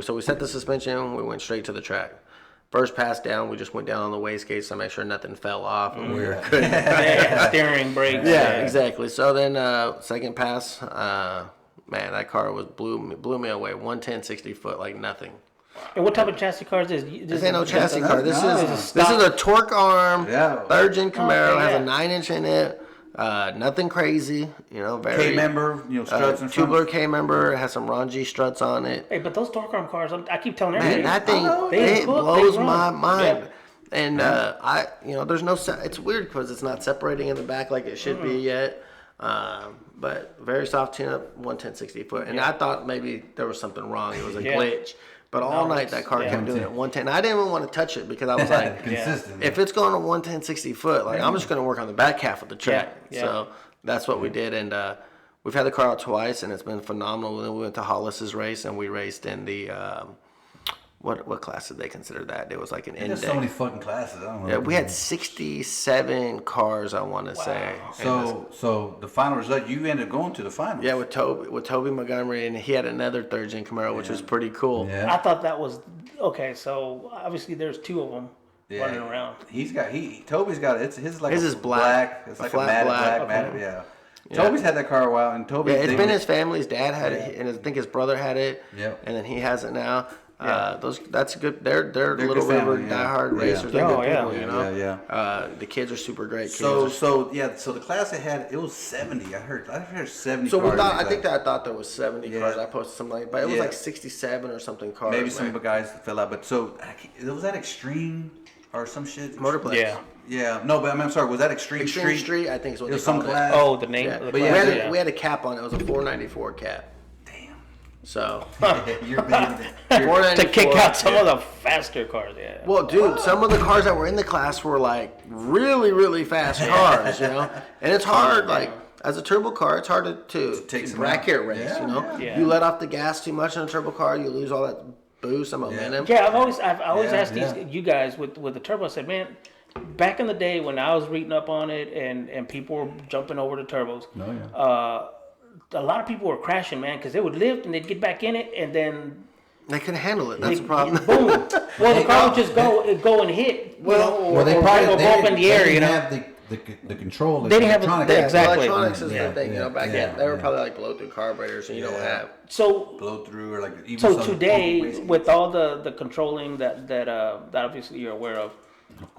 so we set the suspension. We went straight to the track. First pass down, we just went down on the wastegates to make sure nothing fell off. And we were good. Yeah, steering, brakes. Yeah, exactly. So then second pass, man, that car blew me away. 110, 60 foot, like nothing. And what type of chassis car is this? This ain't no chassis car. This Nice. is a torque arm, Yeah. third gen Camaro. Okay, Has yeah. a 9-inch in it. Nothing crazy, very K-member, struts and tubular K member. It has some Ron G struts on it. Hey, but those torque arm cars, I keep telling Man, everybody. that thing They it cook, blows they run. my mind. Yeah. And there's no. It's weird because it's not separating in the back like it should be yet. But very soft tune-up, 110, 60 foot. And I thought maybe there was something wrong. It was a glitch. But all night that car kept doing it 110. I didn't even want to touch it because I was like, consistent. if it's going to 110, 60 foot, like I'm just going to work on the back half of the track. Yeah. So that's what we did. And we've had the car out twice, and it's been phenomenal. Then we went to Hollis's race, and we raced in the what class did they consider that? It was like an There's index. so many fucking classes. I don't know. Yeah, we had 67 cars, I want to say. So the final result, you ended up going to the finals. Yeah, with Toby Montgomery, and he had another third gen Camaro, which was pretty cool. Yeah. I thought that was okay. So obviously there's two of them Yeah. running around. Toby's got it. His like His a is black. It's A like a flat matted black. black, matted, yeah. Toby's had that car a while, and Toby. Yeah, it's been his family. His dad had it, and I think his brother had it. Yep. And then he has it now. That's good. They're Little good River family, yeah. diehard Yeah. racers. They're Oh, good yeah. people, you know. Yeah. The kids are super great. Kids So are- the class I had, it was 70. I heard 70 So cars. we thought. in I the think class. I thought there was 70 Yeah. cars. I posted something like, but it was Yeah. like 67 or something cars. Maybe man. some of the guys fell out, but was that Extreme or some shit? Motorplex. Yeah. Yeah. No, but I'm sorry. Was that Extreme Extreme Street? Street, I think is what It they was some called it. class. Oh, the name Yeah, of the but class, we had a cap on it. It was a 494 cap. Damn. So You're big. 494 to kick out some cap. of the faster cars. Yeah. Well, dude, some of the cars that were in the class were like really, really fast cars, you know. And it's hard, like as a turbo car, it's hard to take some bracket out. race, Yeah, you know. yeah. You let off the gas too much in a turbo car, you lose all that boost and momentum. Yeah, I've always Yeah, asked you guys with the turbo. I said, man, back in the day when I was reading up on it and people were jumping over the turbos, a lot of people were crashing, man, because they would lift and they'd get back in it and then They couldn't handle it. That's the problem. boom. Well, the car would just go and hit. Well, they or probably go up in the air, you know. have the control. They didn't have the- electronic yeah, Yeah, exactly. electronics is Yeah, the thing, you know. Back yeah, then, they were yeah. probably like blow through carburetors, and you don't Yeah. have. So blow through or like even So some today, waste. with all the controlling that obviously you're aware of,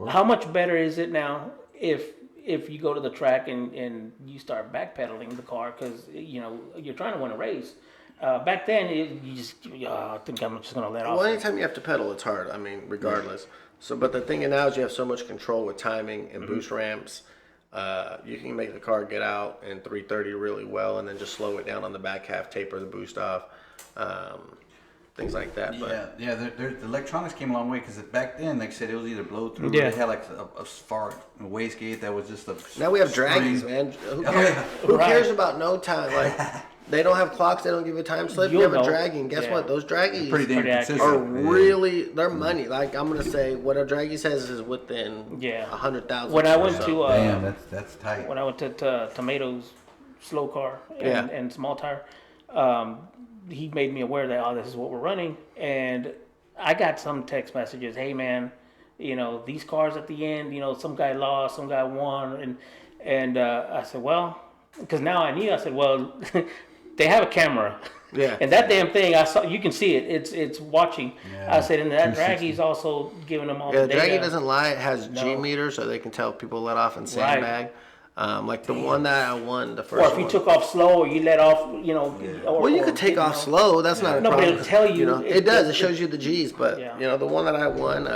how much better is it now if you go to the track and you start backpedaling the car because you're trying to win a race? Back then, I think I'm just gonna let off. Well, anytime you have to pedal, it's hard. I mean, regardless. So, but the thing now is you have so much control with timing and boost ramps. You can make the car get out in 330 really well, and then just slow it down on the back half, taper the boost off, things like that. But The electronics came a long way because back then, like I said, it was either blow through. Yeah. Or they had like a far wastegate that was just a. now we have spring. draggies, man. Who Oh, cares, yeah. who Right. cares about no time? Like they don't have clocks. They don't give a time slip. You You'll have a know. draggy, and guess Yeah. what? Those draggies Pretty damn Pretty accurate. consistent. are really they're money. Like I'm gonna say, what a draggy says is within Yeah. 100,000. When I or went so. to Damn, that's tight. when I went to Tomatoes slow car and small tire, he made me aware that this is what we're running, and I got some text messages. Hey man, these cars at the end, some guy lost, some guy won, and I said, well, because now I knew. I said, well, they have a camera. Yeah. And that damn thing, I saw. You can see it. It's watching. Yeah. I said, and that draggy's also giving them all Yeah, the the data. draggy doesn't lie. It has G meter, so they can tell if people let off and sandbag. Like the one that I won, the first Or if you one. took off slow, or you let off, you know. Well, you could take off slow. That's not a No, but problem. it'll tell you. It does. It shows you the G's. But Yeah. you know, the one that I won,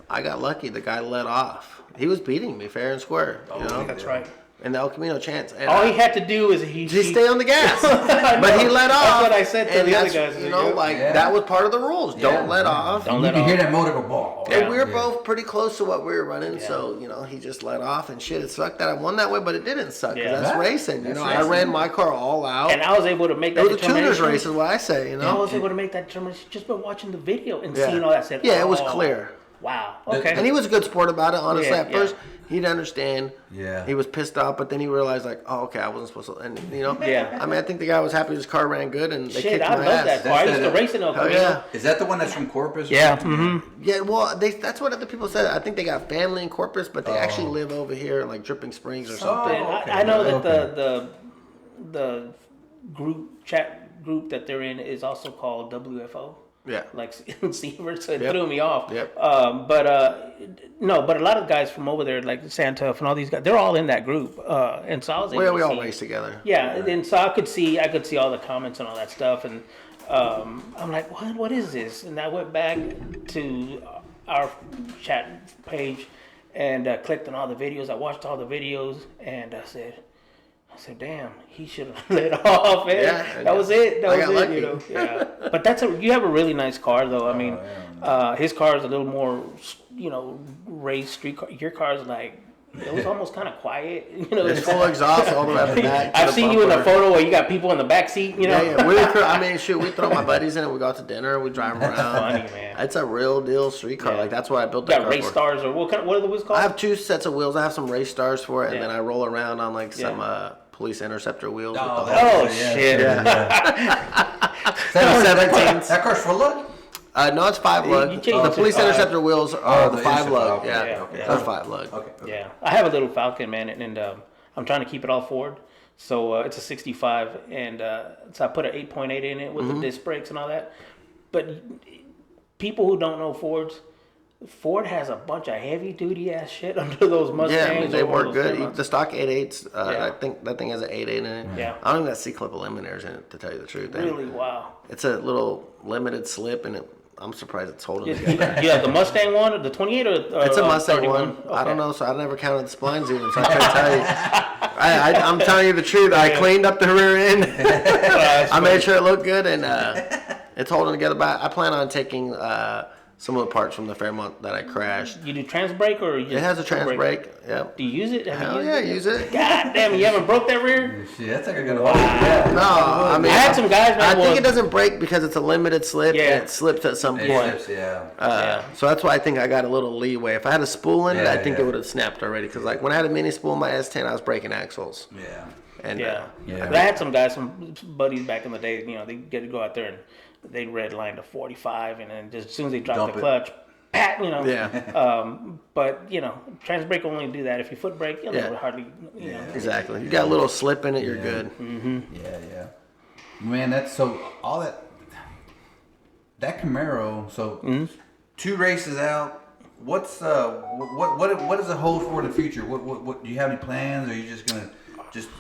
I got lucky. The guy let off. He was beating me fair and square. You know, That's right. in the El Camino chance. And All he had to do is just stay on the gas. But he let off. That's what I said to and the other that's, guys. You know, like that was part of the rules. Don't let off. Don't You let can off. hear that motor go ball. And we were both pretty close to what we were running, so you know he just let off and shit. It sucked that I won that way, but it didn't suck because Yeah. that's racing. You That's know, racing. I ran my car all out. And I was able to make It that was a determination. tuner's race, is what I say. You And I know. was able to make that determination just by watching the video and Yeah. seeing all that. Said, Yeah, it was oh, clear. Wow. Okay. And he was a good sport about it. Honestly, Yeah, at first he didn't understand. Yeah. He was pissed off, but then he realized like, oh, okay, I wasn't supposed to. And you know. Yeah. I mean, I think the guy was happy his car ran good, and they Shit, kicked I my love ass. that car. I used to That's race in El Hell Camino. yeah. Is that the one that's from Corpus? Yeah. Mm-hmm. Yeah, well, that's what other people said. I think they got family in Corpus, but they actually live over here in like Dripping Springs or something. And okay. I know that Okay. the chat group that they're in is also called WFO. Yeah. Like Sievert, so it Yep. threw me off. Yep. But a lot of guys from over there, like Santuf and all these guys, they're all in that group. And so I was able Well, to we all see- race together. Yeah, and so I could see all the comments and all that stuff, and I'm like, what is this? And I went back to our chat page and clicked on all the videos. I watched all the videos, and I said, damn, he should have let off, man. Yeah, That was it. That I was got it, lucky. you know. Yeah, but you have a really nice car, though. I mean, his car is a little more, you know, race street car. Your car is like. It was almost kind of quiet, you know. It's full exhaust all the way up the back. to I've the seen you in the bumper. photo where you got people in the back seat, you know. Yeah. I mean, shoot, we throw my buddies in it. We go out to dinner. We drive around. Funny, man. It's a real deal street car. Yeah. Like that's what I built You that got car race for. stars or what are the wheels called? I have 2 sets of wheels. I have some race stars for it, and Yeah. then I roll around on like some Yeah. police interceptor wheels. with Oh, the Oh, yeah, shit. That car's full lug? No, it's 5 lug. you changed The it police to 5. interceptor wheels are the the 5 lug. interceptor, Yeah, okay, okay. they're 5 lug. Okay. Yeah, I have a little Falcon, man, and I'm trying to keep it all Ford. So it's a 65, and so I put an 8.8 in it with the disc brakes and all that. But people who don't know Ford has a bunch of heavy duty ass shit under those Mustangs. Yeah, I mean, they or work those good. Fairmonts. The stock 8.8s, Yeah. I think that thing has an 8.8 in it. Yeah. I don't even got C-clip eliminators in it, to tell you the truth. And Really, wow. It's a little limited slip, and I'm surprised it's holding You together. have the Mustang one, or the 28, or It's a Mustang 31? one. I Okay. don't know, so I never counted the splines even, so I couldn't tell you. I'm telling you the truth. I cleaned up the rear end. I made sure it looked good, and it's holding together. But I plan on taking some of the parts from the Fairmont that I crashed. You do trans brake or you It has a trans brake. Yep. Do you use it? Have you Hell used yeah, it? use it. God damn, you haven't broke that rear? Shit, that's like a good hold. Yeah. No, I mean, I had some guys, man, I think well- it doesn't break because it's a limited slip, Yeah. and it slips at some It point. slips, yeah. So that's why I think I got a little leeway. If I had a spool in it, Yeah, I think yeah. it would have snapped already. Because like when I had a mini spool in my S10, I was breaking axles. Yeah. And Yeah. Yeah. But I had some guys, some buddies back in the day, you know, they get to go out there and they redline to 45, and then just as soon as they drop Dump the it. clutch, pat, you know. Yeah. But, you know, trans brake only do that. If you foot brake, you'll Yeah. never hardly, you know. Exactly. You got a little slip in it, you're Yeah. good. Yeah. Man, that's so all that Camaro. So 2 races out. What's what does it hold for in the future? What do you have any plans? Are you just gonna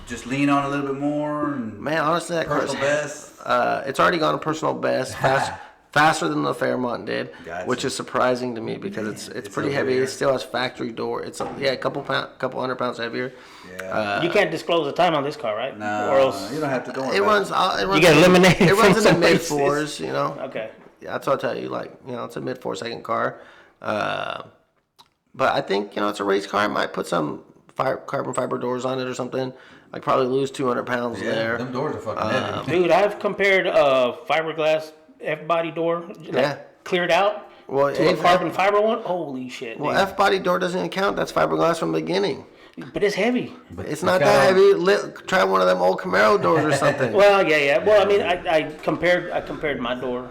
just lean on a little bit more? And Man, honestly, that car's personal best. it's already gone to personal best faster than the Fairmont did, Gotcha. which is surprising to me because it's it's pretty heavy. heavier. It still has factory door. It's a couple hundred pounds heavier. Yeah. You can't disclose the time on this car, right? No, Or else. you don't have to. Don't worry It about runs. It runs. get eliminated It from runs in the some mid races. fours. You know. Okay. Yeah, that's what I'll tell you. Like, you know, it's a mid 4-second car. But I think, you know, it's a race car. I might put some carbon fiber doors on it or something. I'd probably lose 200 pounds Yeah, there. them doors are fucking heavy. Dude, I've compared a fiberglass F-body door, like, Yeah. cleared out, Well, to a carbon fiber one. Holy shit, Well, dude. F-body door doesn't even count. That's fiberglass from the beginning. But it's heavy. It's not that heavy. Try one of them old Camaro doors or something. Well, yeah. Well, I mean, I compared my door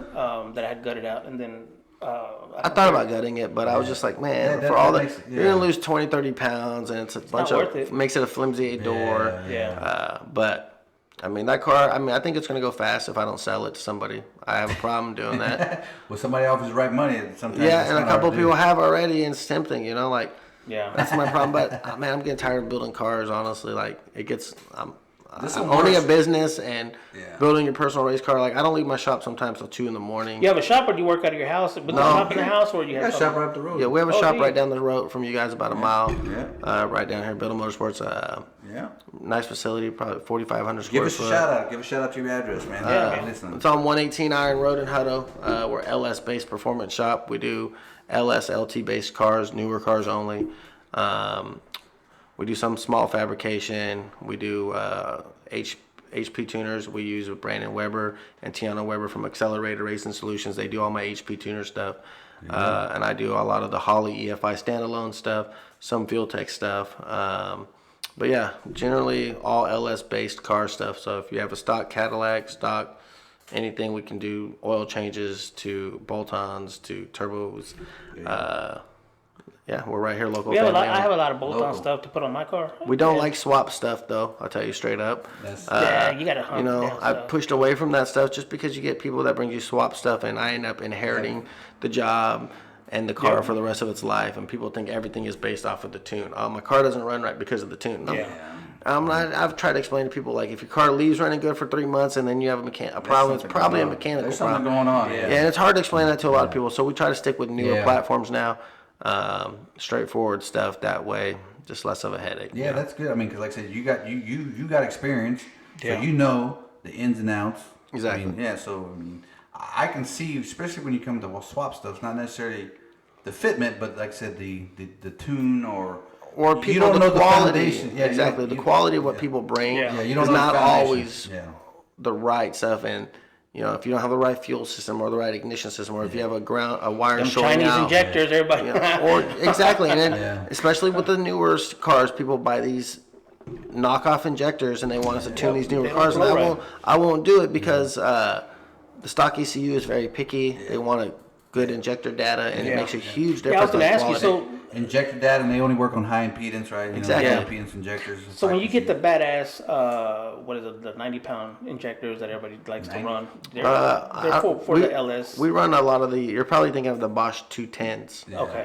that I had gutted out, and then I thought about gutting it, but I was just like, man, that for all that, makes- you're going to lose 20, 30 pounds, and it's a bunch not of, worth it. makes it a flimsy door. Yeah. But I mean, that car, I think it's going to go fast if I don't sell it to somebody. I have a problem doing that. Well, somebody offers the right money. Sometimes Yeah, it's and a kinda couple hard to people do. have already, and it's tempting, like, Yeah. that's my problem. But, man, I'm getting tired of building cars, honestly. Like, it gets, This I'm one owning a works. business and Yeah. building your personal race car. Like, I don't leave my shop sometimes till 2 in the morning. You have a shop, or do you work out of your house? With the shop in the house, or you You have got a shop something? right up the road. Yeah, we have a Oh, shop geez. right down the road from you guys, about a mile. Yeah. Right down here, Biddle Motorsports. Yeah. Nice facility, probably 4,500 Give square us a foot. shout out. Give a shout out to your address, man. Yeah. Listen. It's on 118 Iron Road in Hutto. We're LS-based performance shop. We do LS, LT-based cars, newer cars only. We do some small fabrication. We do HP tuners. We use with Brandon Weber and Tiana Weber from Accelerator Racing Solutions. They do all my HP tuner stuff. And I do a lot of the Holley EFI standalone stuff, some Fuel Tech stuff. But yeah, generally all LS-based car stuff. So if you have a stock Cadillac, stock anything, we can do oil changes to bolt-ons to turbos. Yeah, we're right here, local. We have a lot, family I have owned. a lot of bolt-on Local. stuff to put on my car. We don't like swap stuff though. I'll tell you straight up. That's Yeah, you gotta hunt that I've stuff. pushed away from that stuff just because you get people that bring you swap stuff, and I end up inheriting the job and the car for the rest of its life. And people think everything is based off of the tune. Oh, my car doesn't run right because of the tune. No. Yeah. I've tried to explain to people, like, if your car leaves running good for 3 months and then you have a problem, it's probably a mechanical There's something problem. going on. Yeah, and it's hard to explain that to a lot of people. So we try to stick with newer Yeah. platforms now, straightforward stuff. That way, just less of a headache. Yeah, that's good. I mean, because like I said, you got experience, Yeah. so you know the ins and outs. Exactly. I mean, yeah. So I mean, I can see, especially when you come to swap stuff, it's not necessarily the fitment, but like I said, the tune or people, you don't the know quality. the foundation. Yeah, exactly. The quality of what people bring Yeah. Yeah, you don't is know not the foundation. always the right stuff. And if you don't have the right fuel system or the right ignition system, or if you have a wire Them shorting Chinese out, injectors, everybody. or exactly, and then Yeah. especially with the newer cars, people buy these knockoff injectors and they want us to tune these newer they don't cars, and flow right. I won't do it because the stock ECU is very picky. They want a good injector data, and it makes a huge difference. Yeah, I was going to on ask you, quality. so Injector data, and they only work on high impedance, right? You know, Exactly. high impedance injectors. So when you get the badass, what is it, the 90-pound injectors that everybody likes to 90? run, they're for the LS. We run a lot of the. You're probably thinking of the Bosch 210s. Okay.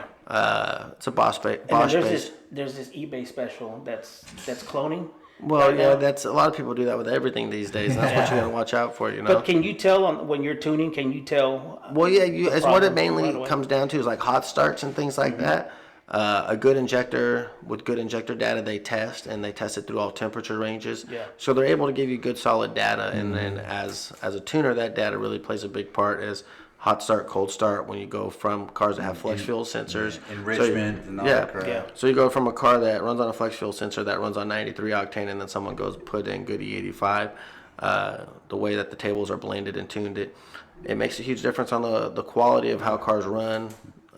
It's a Bosch And then Bosch there's based. this eBay special that's cloning. Well, right yeah, now. that's a lot of people do that with everything these days. And that's what you got to watch out for. But can you tell when you're tuning? Can you tell? Well, yeah, it's what it problems mainly right away? comes down to is like hot starts and things like that. A good injector with good injector data, they test it through all temperature ranges. Yeah. So they're able to give you good solid data, and then as a tuner, that data really plays a big part as hot start, cold start when you go from cars that have flex fuel sensors. enrichment and all that crap. Yeah. So you go from a car that runs on a flex fuel sensor that runs on 93 octane, and then someone goes put in good E85. The way that the tables are blended and tuned, it makes a huge difference on the quality of how cars run,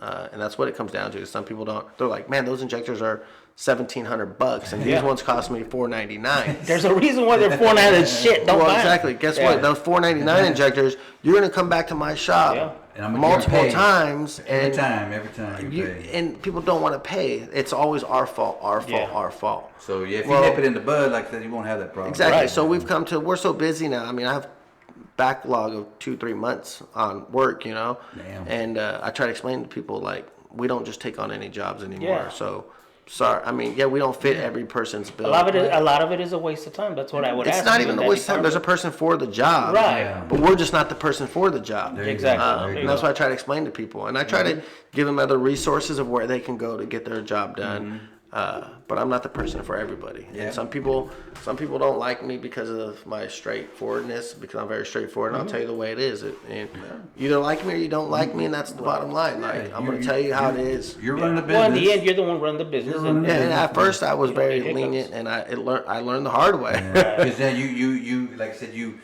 and that's what it comes down to. Some people don't. They're like, man, those injectors are $1,700, and these Yeah. ones cost me $499. There's a reason why they're $4.99 shit. Don't Well, buy 'em. exactly. Guess Yeah. what? Those $499 injectors, you're gonna come back to my shop Yeah. And I'm gonna multiple pay times, every and time you pay. and people don't want to pay. It's always our fault, Yeah. our fault. So yeah, if Well- you nip it in the bud like that, you won't have that problem. Exactly. Right. So we're so busy now. I mean, I have backlog of 2-3 months on work, Damn. and I try to explain to people, like, we don't just take on any jobs anymore. Yeah. So sorry. I mean, yeah, we don't fit every person's bill. A lot of it is a waste of time. That's what I would ask. It's not you even in a that waste of time. There's a person for the job. Right. Yeah. But we're just not the person for the job. There you Exactly. go. There you And go. that's what I try to explain to people. And I try to give them other resources of where they can go to get their job done. But I'm not the person for everybody. Yeah. And some people don't like me because of my straightforwardness, because I'm very straightforward, and I'll tell you the way it is. And you either like me or you don't like me, and that's the bottom line. Like, I'm going to tell you how it is. You're running the Well, business. in the end, you're the one running the business. You're running the And at first, I was very hiccups. lenient, and I learned the hard way. Because then you like I said, you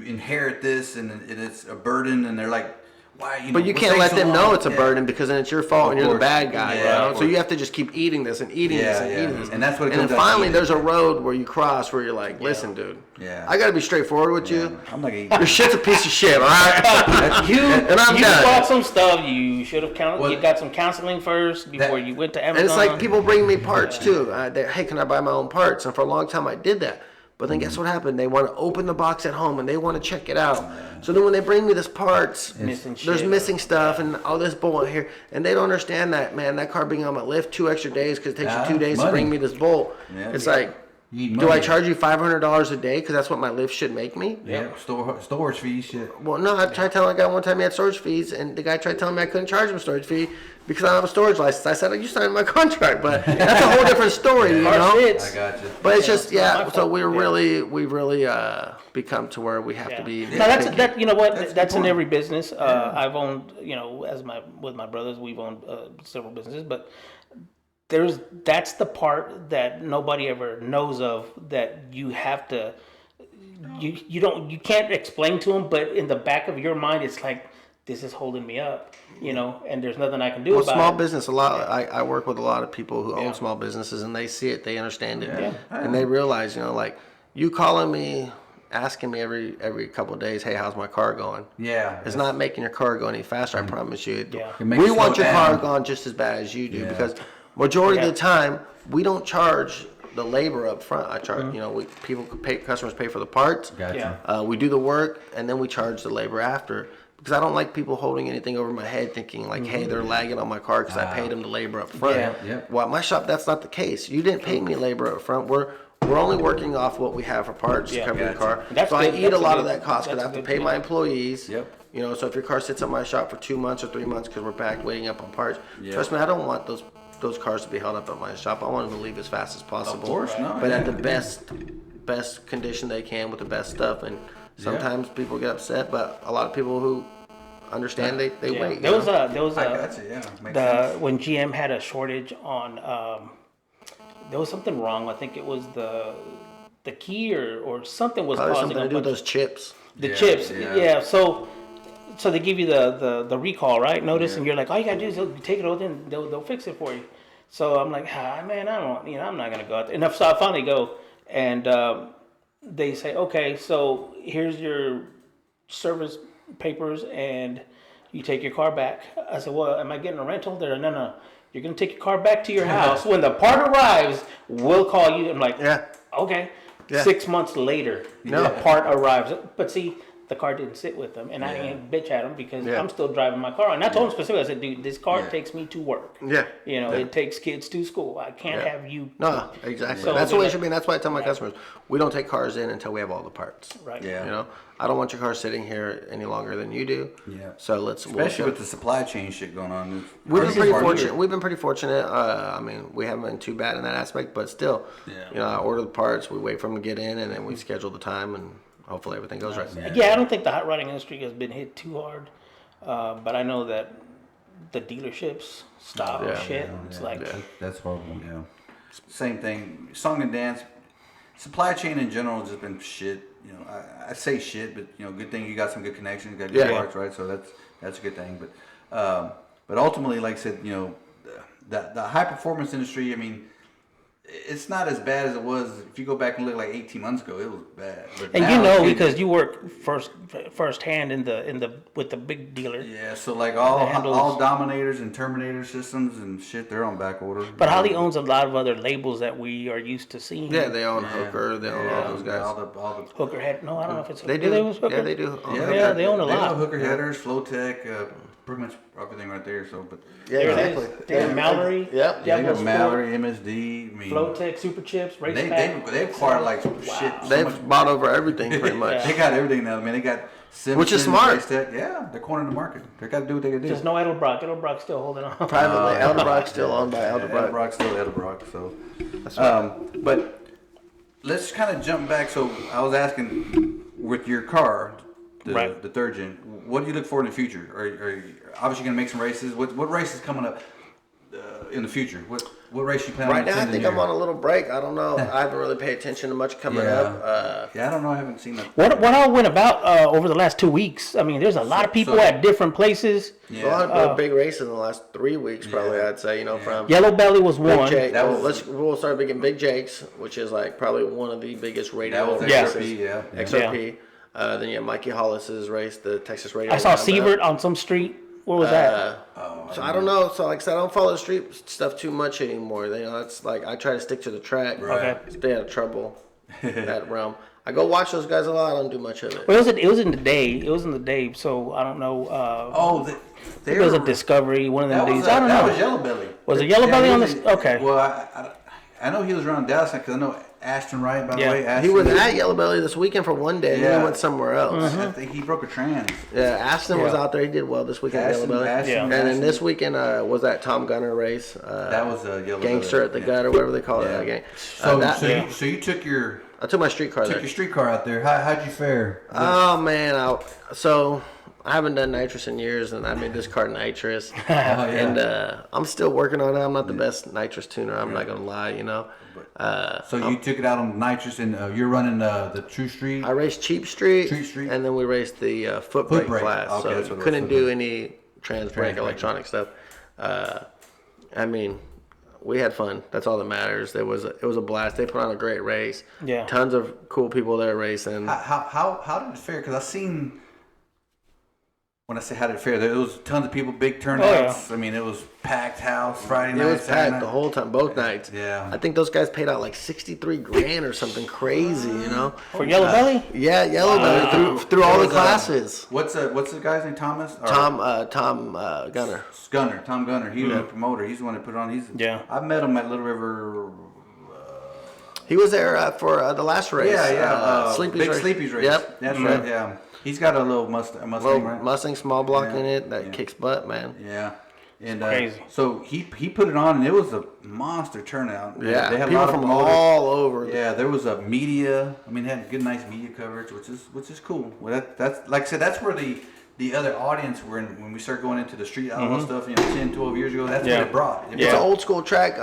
inherit this, and it's a burden, and they're like, why? You know, But you what can't takes let them so know long? it's a Yeah. burden, because then it's your fault and you're the course. bad guy. Yeah, of So course. you have to just keep eating this and eating this and Yeah, eating yeah. this. And that's what it And then comes down to finally, eating. there's a road where you cross where you're like, listen, dude. Yeah. I got to be straightforward with you. I'm not gonna eat. Your shit's a piece of shit, all right? And I'm You done. bought some stuff. You should have Well, you got some counseling first before you went to Amazon. And it's like people bring me parts too. Hey, can I buy my own parts? And for a long time I did that. But then guess what happened? They want to open the box at home and they want to check it out. So then when they bring me this parts, there's missing stuff and all this bolt here. And they don't understand that, man, that car being on my lift 2 extra days because it takes you 2 days to bring me this bolt. Yeah, it's like, do I charge you $500 a day because that's what my lift should make me? Yeah, storage fees, shit. Well, no, I tried telling a guy one time he had storage fees, and the guy tried telling me I couldn't charge him a storage fee because I don't have a storage license. I said, you signed my contract, but that's a whole different story, you know? I got you. But it's just, so we've really become to where we have to be. No, that you know what? That's in every business. I've owned, you know, with my brothers, we've owned several businesses, but that's the part that nobody ever knows of, that you have to, you can't explain to them, but in the back of your mind, it's like, this is holding me up, you know, and there's nothing I can do about it. Small business, I work with a lot of people who own small businesses, and they see it, they understand it, and they realize, you know, like, you calling me, asking me every couple of days, hey, how's my car going? Yeah. It's not making your car go any faster, I promise you. Yeah. We want your car gone just as bad as you do, because majority of the time, we don't charge the labor up front. I charge, you know, customers pay for the parts. Gotcha. We do the work, and then we charge the labor after. Because I don't like people holding anything over my head thinking like, hey, they're lagging on my car because I paid them the labor up front. Well, at my shop, that's not the case. You didn't pay me labor up front. We're only working off what we have for parts to cover the car. So I eat a lot of that cost because I have to pay my employees. You know, so if your car sits at my shop for 2 months or 3 months because we're back waiting up on parts, trust me, I don't want those cars to be held up at my shop. I want them to leave as fast as possible. Of course, no. But at the best condition they can with the best stuff. And sometimes people get upset, but a lot of people who understand they wait. There was I got you, Makes sense. when GM had a shortage on there was something wrong. I think it was the key or something was Probably causing something to do with those chips. the chips. So they give you the recall, right? Notice, and you're like, all you gotta do is take it over and they'll fix it for you. So I'm like, man, I don't, you know, I'm not gonna go out there. And so I finally go, and they say, okay, so here's your service papers, and you take your car back. I said, well, am I getting a rental? They're no. You're gonna take your car back to your house. When the part arrives, we'll call you. I'm like, okay. 6 months later, the part arrives. But see, the car didn't sit with them, and I didn't bitch at them because I'm still driving my car. And I told them specifically, I said, dude, this car takes me to work. You know, it takes kids to school. I can't have you. No, exactly. So that's the way it should be. And that's why I tell my customers, we don't take cars in until we have all the parts. Right. You know, I don't want your car sitting here any longer than you do. So especially with the supply chain shit going on. We've been pretty fortunate. We've been pretty fortunate. I mean, we haven't been too bad in that aspect, but still, you know, I order the parts, we wait for them to get in, and then we schedule the time, and hopefully everything goes right. I don't think the hot rodding industry has been hit too hard, but I know that the dealerships stop shit. It's like that's horrible. Same thing. Song and dance, supply chain in general has just been shit. You know, I say shit, but you know, good thing you got some good connections, got good parts, right? So that's a good thing. But ultimately, like I said, you know, the high performance industry. I mean, it's not as bad as it was. If you go back and look like 18 months ago, it was bad. But and you know, because you work firsthand in the with the big dealers. Yeah, so like all Dominators and Terminator systems and shit, they're on back order. But Holly owns a lot of other labels that we are used to seeing. Yeah, they own Hooker. They own all those guys. All the Hooker head. No, I don't know if it's Hooker. They do. Yeah, they do. They own a lot. They own Hooker headers, Flowtech, pretty much everything right there. So, but exactly. They have Mallory. They got Mallory, MSD. I mean, Flowtech, Super Chips, Race Pack. They acquired like shit. They've bought over everything pretty much. They got everything now. I mean, they got Simpson, which is smart. Yeah, they're cornering the market. They got to do what they can do. Just no Edelbrock. Edelbrock's still holding on. Privately, Edelbrock's still owned by Edelbrock. Edelbrock's still Edelbrock. So, that's but let's kind of jump back. So I was asking, with your car, the third gen, what do you look for in the future? Are you obviously going to make some races? What race is coming up in the future? What race you planning on? Right now, I think I'm on a little break. I don't know. I haven't really paid attention to much coming up. I don't know. I haven't seen that. What all went about over the last 2 weeks? I mean, there's a lot of people at different places. A lot of big races in the last 3 weeks, probably. I'd say, you know, from Yellow Belly was one. We'll start making Big Jake's, which is like probably one of the biggest radio races. XRP. Then you have Mikey Hollis's race, the Texas Radio. I saw Sievert on some street. Where was that? So I don't know. So like I said, I don't follow the street stuff too much anymore. You know, it's like I try to stick to the track. Okay. Stay out of trouble. that realm. I go watch those guys a lot. I don't do much of it. Well, it was in the day. It was in the day. So I don't know. It was a Discovery. One of them days. I don't know. That was Yellow Belly. Was it Yellow Belly on this? Okay. Well, I know he was around Dallas because I know Ashton Wright, by the way. Ashton, he was at Yellow Belly this weekend for one day, and then he went somewhere else. I think he broke a trans. Yeah, Ashton was out there. He did well this weekend at Yellow Belly. And then this weekend was that Tom Gunner race. That was a Yellow Gangster Belly. at the Gut or whatever they call it. That game. So you took your... I took my streetcar there. Took your streetcar out there. How'd you fare? Oh, man. So... I haven't done nitrous in years, and I made this car nitrous. And I'm still working on it. I'm not the best nitrous tuner. I'm not going to lie, you know. So you took it out on nitrous, and you're running the True Street? I raced Cheap Street, and then we raced the foot brake class. Okay, so couldn't do any trans brake electronic stuff. I mean, we had fun. That's all that matters. It was a blast. They put on a great race. Yeah. Tons of cool people there racing. How did it fare? Because I've seen... When I say how did it fare, there was tons of people, big turnouts. I mean, it was packed house Friday night. It was packed the whole time, both nights. Yeah. I think those guys paid out like $63,000 or something crazy, you know. For Yellow Belly? Yeah, Yellow Belly through all the classes. What's the guy's name? Thomas? Tom Gunner. Tom Gunner. He was a promoter. He's the one that put it on. I met him at Little River. He was there for the last race. Sleepy's race. Yep. That's right. Yeah. He's got a little Mustang, right? Mustang small block in it that kicks butt, man. Yeah. And crazy. So he put it on, and it was a monster turnout. Yeah, they had people a lot from of all over. Yeah, there was a media. I mean, they had good, nice media coverage, which is cool. Well, that's like I said, that's where the other audience were in, when we start going into the street outlaw stuff. 10, 12 years ago. That's what it brought. It's an old school track,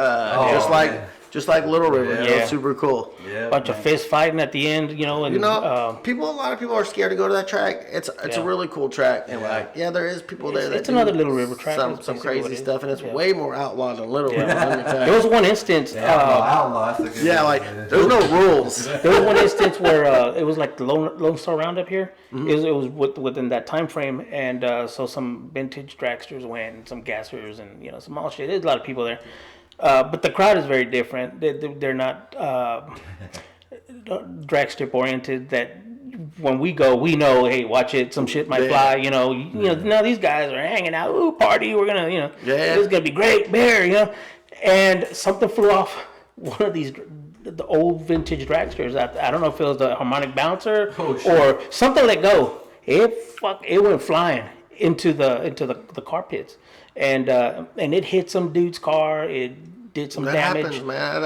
just like Little River. Yeah. It's super cool. Yeah, bunch of fist fighting at the end, and a lot of people are scared to go to that track. It's a really cool track, and there is people there. It's another Little River track. Some crazy stuff, and it's way more outlaw than Little River. There was one instance. outlaw. There's no rules. There was one instance where it was like the Lone Star Roundup here. It was within that time frame, and so some vintage dragsters went, and some gassers, and some all shit. There's a lot of people there. But the crowd is very different. They're not drag strip oriented. That when we go, we know, hey, watch it. Some shit might fly. Now these guys are hanging out. Ooh, party. We're gonna, this is gonna be great. Bear, And something flew off one of these the old vintage dragsters. I don't know if it was the harmonic bouncer or something let go. It went flying into the car pits. And it hit some dude's car. It did some damage. Happens, man.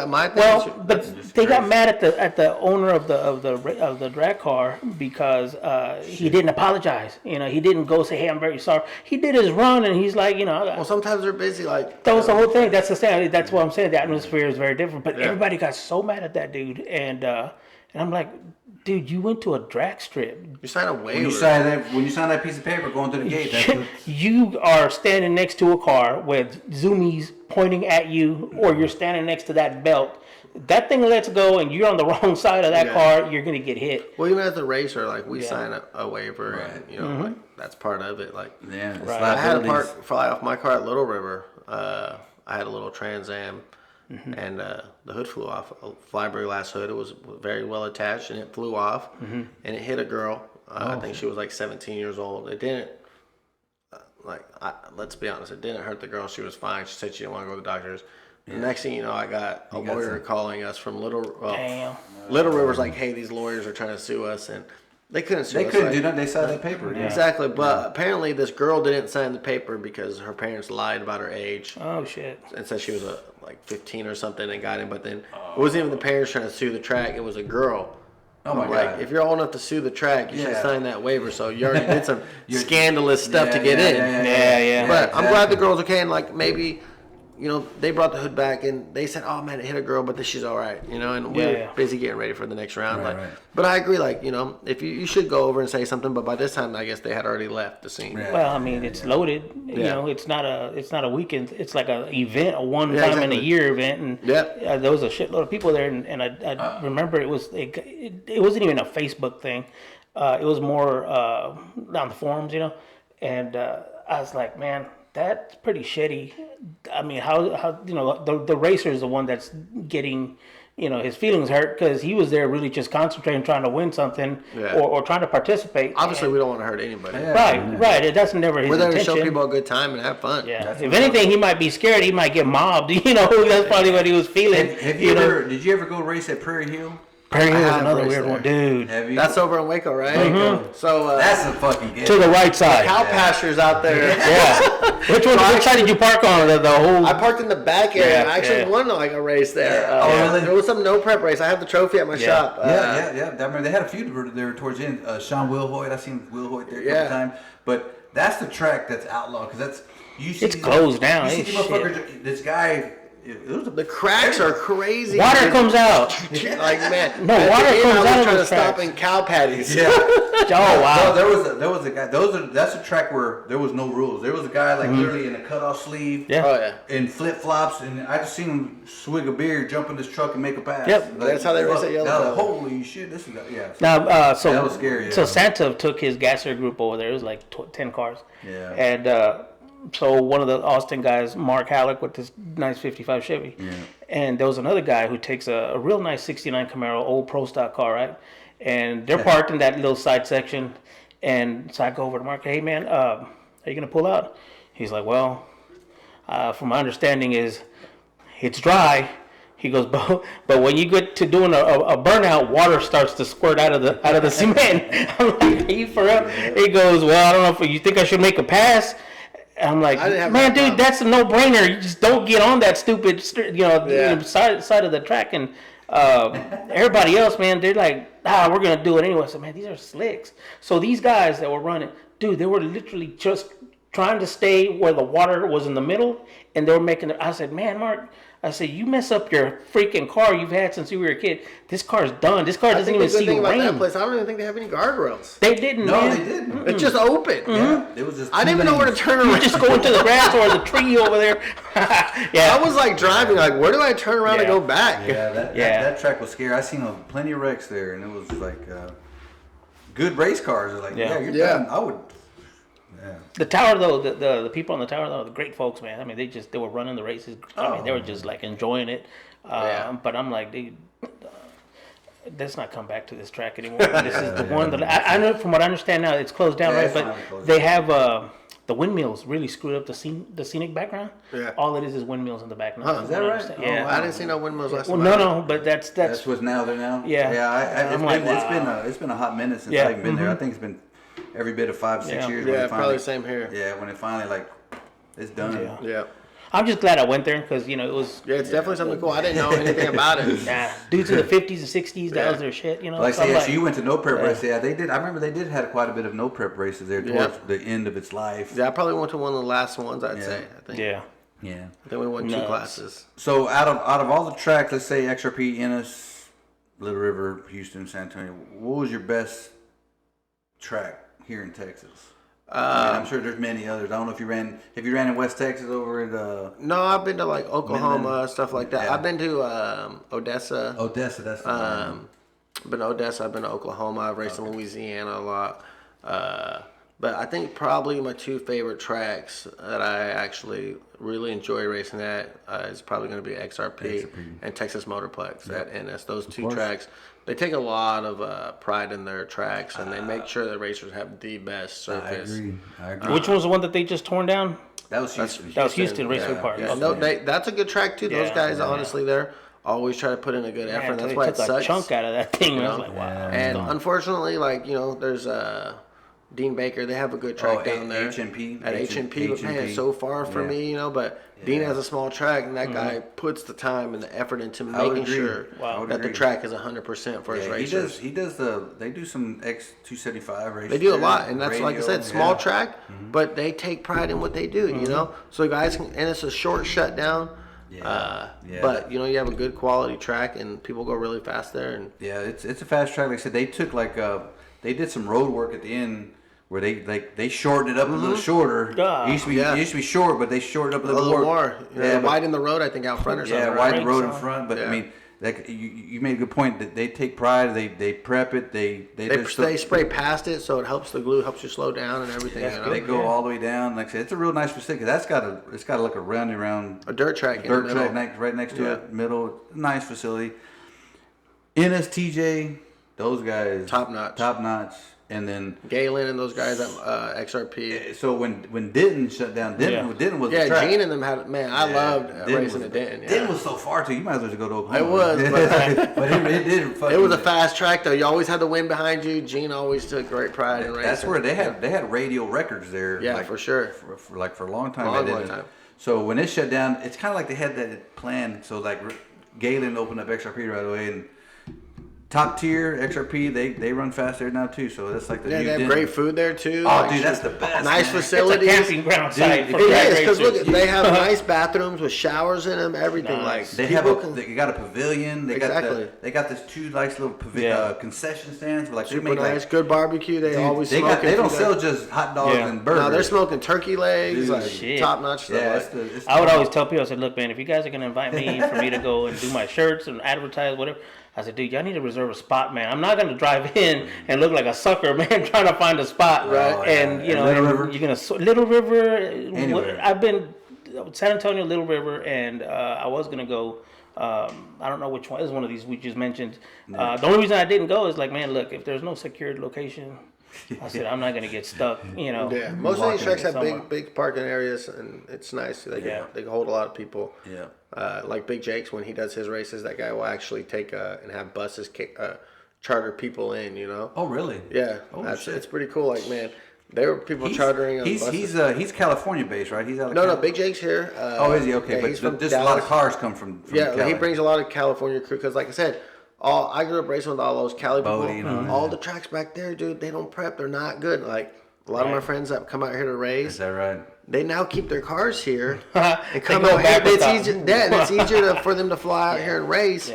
But they got mad at the owner of the drag car because he didn't apologize. He didn't go say, "Hey, I'm very sorry." He did his run, and he's like, Well, sometimes they're busy. Like that was the whole thing. That's the thing. That's what I'm saying. The atmosphere is very different. But everybody got so mad at that dude, and I'm like, dude, you went to a drag strip. You signed a waiver. When you sign that piece of paper going through the gate, you are standing next to a car with zoomies pointing at you, or you're standing next to that belt. That thing lets go, and you're on the wrong side of that car. You're gonna get hit. Well, even as a racer, like we sign a waiver, and like that's part of it. Like I had a part fly off my car at Little River. I had a little Trans Am. And the hood flew off, a fiberglass hood. It was very well attached, and it flew off, and it hit a girl. I think she was like 17 years old. It didn't, let's be honest, it didn't hurt the girl. She was fine. She said she didn't want to go to the doctors. The next thing you know, I got a lawyer calling us from Little River's like, hey, these lawyers are trying to sue us, and they couldn't sue us. They couldn't do that. They signed that paper. Yeah. Exactly, but apparently this girl didn't sign the paper because her parents lied about her age. Oh, shit. And said she was like 15 or something and got him, but then it wasn't even the parents trying to sue the track. It was a girl. Oh my God. If you're old enough to sue the track, you should sign that waiver. So you already did some scandalous stuff to get in. Yeah. But I'm glad the girl's okay, and like maybe, they brought the hood back and they said, oh man, it hit a girl, but she's all right, and we're busy getting ready for the next round. Right. But I agree, if you should go over and say something, but by this time, I guess they had already left the scene. Yeah. Well, I mean, it's loaded. It's not a weekend. It's like a event, a one time in a year event, and there was a shitload of people there. And I remember it wasn't even a Facebook thing. It was more on the forums, And I was like, man, that's pretty shitty. I mean, how the racer is the one that's getting his feelings hurt because he was there really just concentrating, trying to win something or trying to participate. Obviously, we don't want to hurt anybody. Right. That's never his intention. We're there to show people a good time and have fun. Yeah. If anything, he might be scared. He might get mobbed. That's probably what he was feeling. Did you ever go race at Prairie Hill? Prairie Hill is another weird one, dude. Have you? That's over in Waco, right? Mm-hmm. So that's a fucking game. To the right side. Cow pastures out there. Yeah. Which side did you park on? The whole. I parked in the back area. I actually won like a race there. Really? There was some no prep race. I have the trophy at my shop. I remember they had a few there towards the end. Sean Wilhoit, I seen Wilhoit there a couple times. But that's the track that's outlawed because that's it's closed down. You see motherfuckers, this guy. The cracks are crazy. Water comes out. Like man, no water comes out of trying the to stop in cow patties. Yeah. Oh wow. No, there was a guy. That's a track where there was no rules. There was a guy like literally in a cutoff sleeve. Yeah. Oh yeah. In flip flops, and I just seen him swig a beer, jump in this truck, and make a pass. Yep. Like, that's how they race at Yellowstone. Holy shit! This is Now, so that was scary. So Santa took his gasser group over there. It was like 10 cars. Yeah. And so one of the Austin guys, Mark Halleck, with this nice 55 Chevy. Yeah. And there was another guy who takes a real nice 69 Camaro, old pro stock car, right? And they're parked in that little side section. And so I go over to Mark, hey man, are you gonna pull out? He's like, well, from my understanding is it's dry. He goes, but when you get to doing a burnout, water starts to squirt out of the cement. I'm like, are you for real? He goes, well, I don't know if you think I should make a pass. I'm like, man, dude, that's a no-brainer. You just don't get on that stupid, side of the track. And everybody else, man, they're like, we're gonna do it anyway. I said, man, these are slicks. So these guys that were running, dude, they were literally just trying to stay where the water was in the middle, and they were making it. I said, man, Mark. I said, you mess up your freaking car you've had since you were a kid. This car's done. This car doesn't even see rain. About that place, I don't even think they have any guardrails. They didn't. No, man. they didn't. Mm-mm. It's just open. Yeah, it was just. I didn't even know where to turn around. You just go into the grass or the tree over there. I was like driving, like, where do I turn around and go back? Yeah, that track was scary. I seen plenty of wrecks there, and it was like good race cars. Like, you're done. I would. Yeah. The tower though, the people on the tower though, the great folks, man. I mean, they were running the races. I mean, they were just like enjoying it. But I'm like, dude, let's not come back to this track anymore. This is the one that I know. From what I understand now, it's closed down, right? But they have the windmills really screwed up the scenic background. Yeah. All it is windmills in the background. Is that right? Yeah. I didn't see no windmills last time. No, but that's what's now there now. Yeah. Yeah. It's been a hot minute since I've been there. I think it's been every bit of 5-6 years. Yeah, probably same here. Yeah, when it finally it's done. Yeah. I'm just glad I went there because it was. Yeah, it's definitely something cool. I didn't know anything about it. Dudes in the 50s and 60s, that was their shit. Like I say, so you went to no prep races. Yeah, they did. I remember they did have quite a bit of no prep races there towards the end of its life. Yeah, I probably went to one of the last ones. I'd say. I think. Yeah. Yeah. Then we won 2 classes. So out of all the tracks, let's say XRP, Ennis, Little River, Houston, San Antonio, what was your best track here in Texas? I'm sure there's many others. I don't know if you ran in West Texas over at No, I've been to like Oklahoma, Midland. stuff like that. Yeah. I've been to Odessa. Odessa, that's the one. Been to Odessa, I've been to Oklahoma, I've raced in Louisiana a lot. But I think probably my 2 favorite tracks that I actually really enjoy racing at is probably going to be XRP and Texas Motorplex at NS. Those 2 tracks, they take a lot of pride in their tracks, and they make sure the racers have the best surface. I agree. Which one was the one that they just torn down? That was Houston. That was Houston Raceway Park. Yeah, no, that's a good track too. Those guys, honestly, they're always try to put in a good effort. That's why it took sucks. A chunk out of that thing. I was like, wow. And unfortunately, there's Dean Baker. They have a good track down there. HMP. At HMP, but man, it's so far from me, But Dean has a small track, and that guy puts the time and the effort into making sure that the track is 100% for his racers. He does they do some X275 races. They do a lot, and that's like I said, small track, but they take pride in what they do, So guys and it's a short shutdown. But you have a good quality track, and people go really fast there. And it's a fast track. Like I said, they took they did some road work at the end where they shortened it up a little shorter. It used to be short, but they shortened up a little more. Widen the road, I think, out front or something. Yeah, widen the road in front. But I mean, you made a good point that they take pride. They prep it. They spray past it, so it helps the glue, helps you slow down and everything. They go all the way down. Like I said, it's a real nice facility. It's got like a round a dirt track right next to it, middle. Nice facility. NSTJ, those guys Top notch. top notch, and then Galen and those guys at XRP. so when Denton shut down, Denton was the track. Gene and them had I loved racing at Denton. Yeah. Denton was so far too. You might as well just go to Oklahoma. It was, but it did. It was a fast track though. You always had the wind behind you. Gene always took great pride in racing. That's where they had radio records there. Yeah, for sure. For a long time. Long time. So when it shut down, it's kind of like they had that plan. So like Galen opened up XRP right away, and top tier XRP, they run fast there now too. So that's like the they have great food there too. Oh, like, dude, that's the best. Nice facilities. It's a camping ground site. It is because look, they have nice bathrooms with showers in them. Everything like they got a pavilion. They got this 2 nice little concession stands. Like super they make nice, good barbecue. They always they don't sell just hot dogs and burgers. No, they're smoking turkey legs, Shit. top notch stuff. Yeah, I would always tell people, I said, look, man, if you guys are gonna invite me for me to go and do my shirts and advertise whatever. I said, dude, y'all need to reserve a spot, man. I'm not going to drive in and look like a sucker, man, trying to find a spot. Right. And, you know, Little River? you're going to... Little River... Anywhere. I've been... San Antonio, Little River, and I was going to go... I don't know which one. This is one of these we just mentioned. The only reason I didn't go is like, man, look, if there's no secured location... I said, I'm not going to get stuck, you know. Yeah, most of these tracks have big parking areas, and it's nice. They can hold a lot of people. Yeah. Like Big Jake's, when he does his races, that guy will actually take and have buses charter people in, you know. Oh, really? Yeah. It's pretty cool. Like, man, there were people chartering on buses. He's California based, right? He's out of No, Big Jake's here. Is he? Okay, yeah, but just a lot of cars come from Cali. He brings a lot of California crew, because like I said, I grew up racing with all those Cali people. All the tracks back there, dude, they don't prep. They're not good. Like, a lot of my friends that come out here to race. Is that right? They now keep their cars here and come out here. It's easier for them to fly out here and race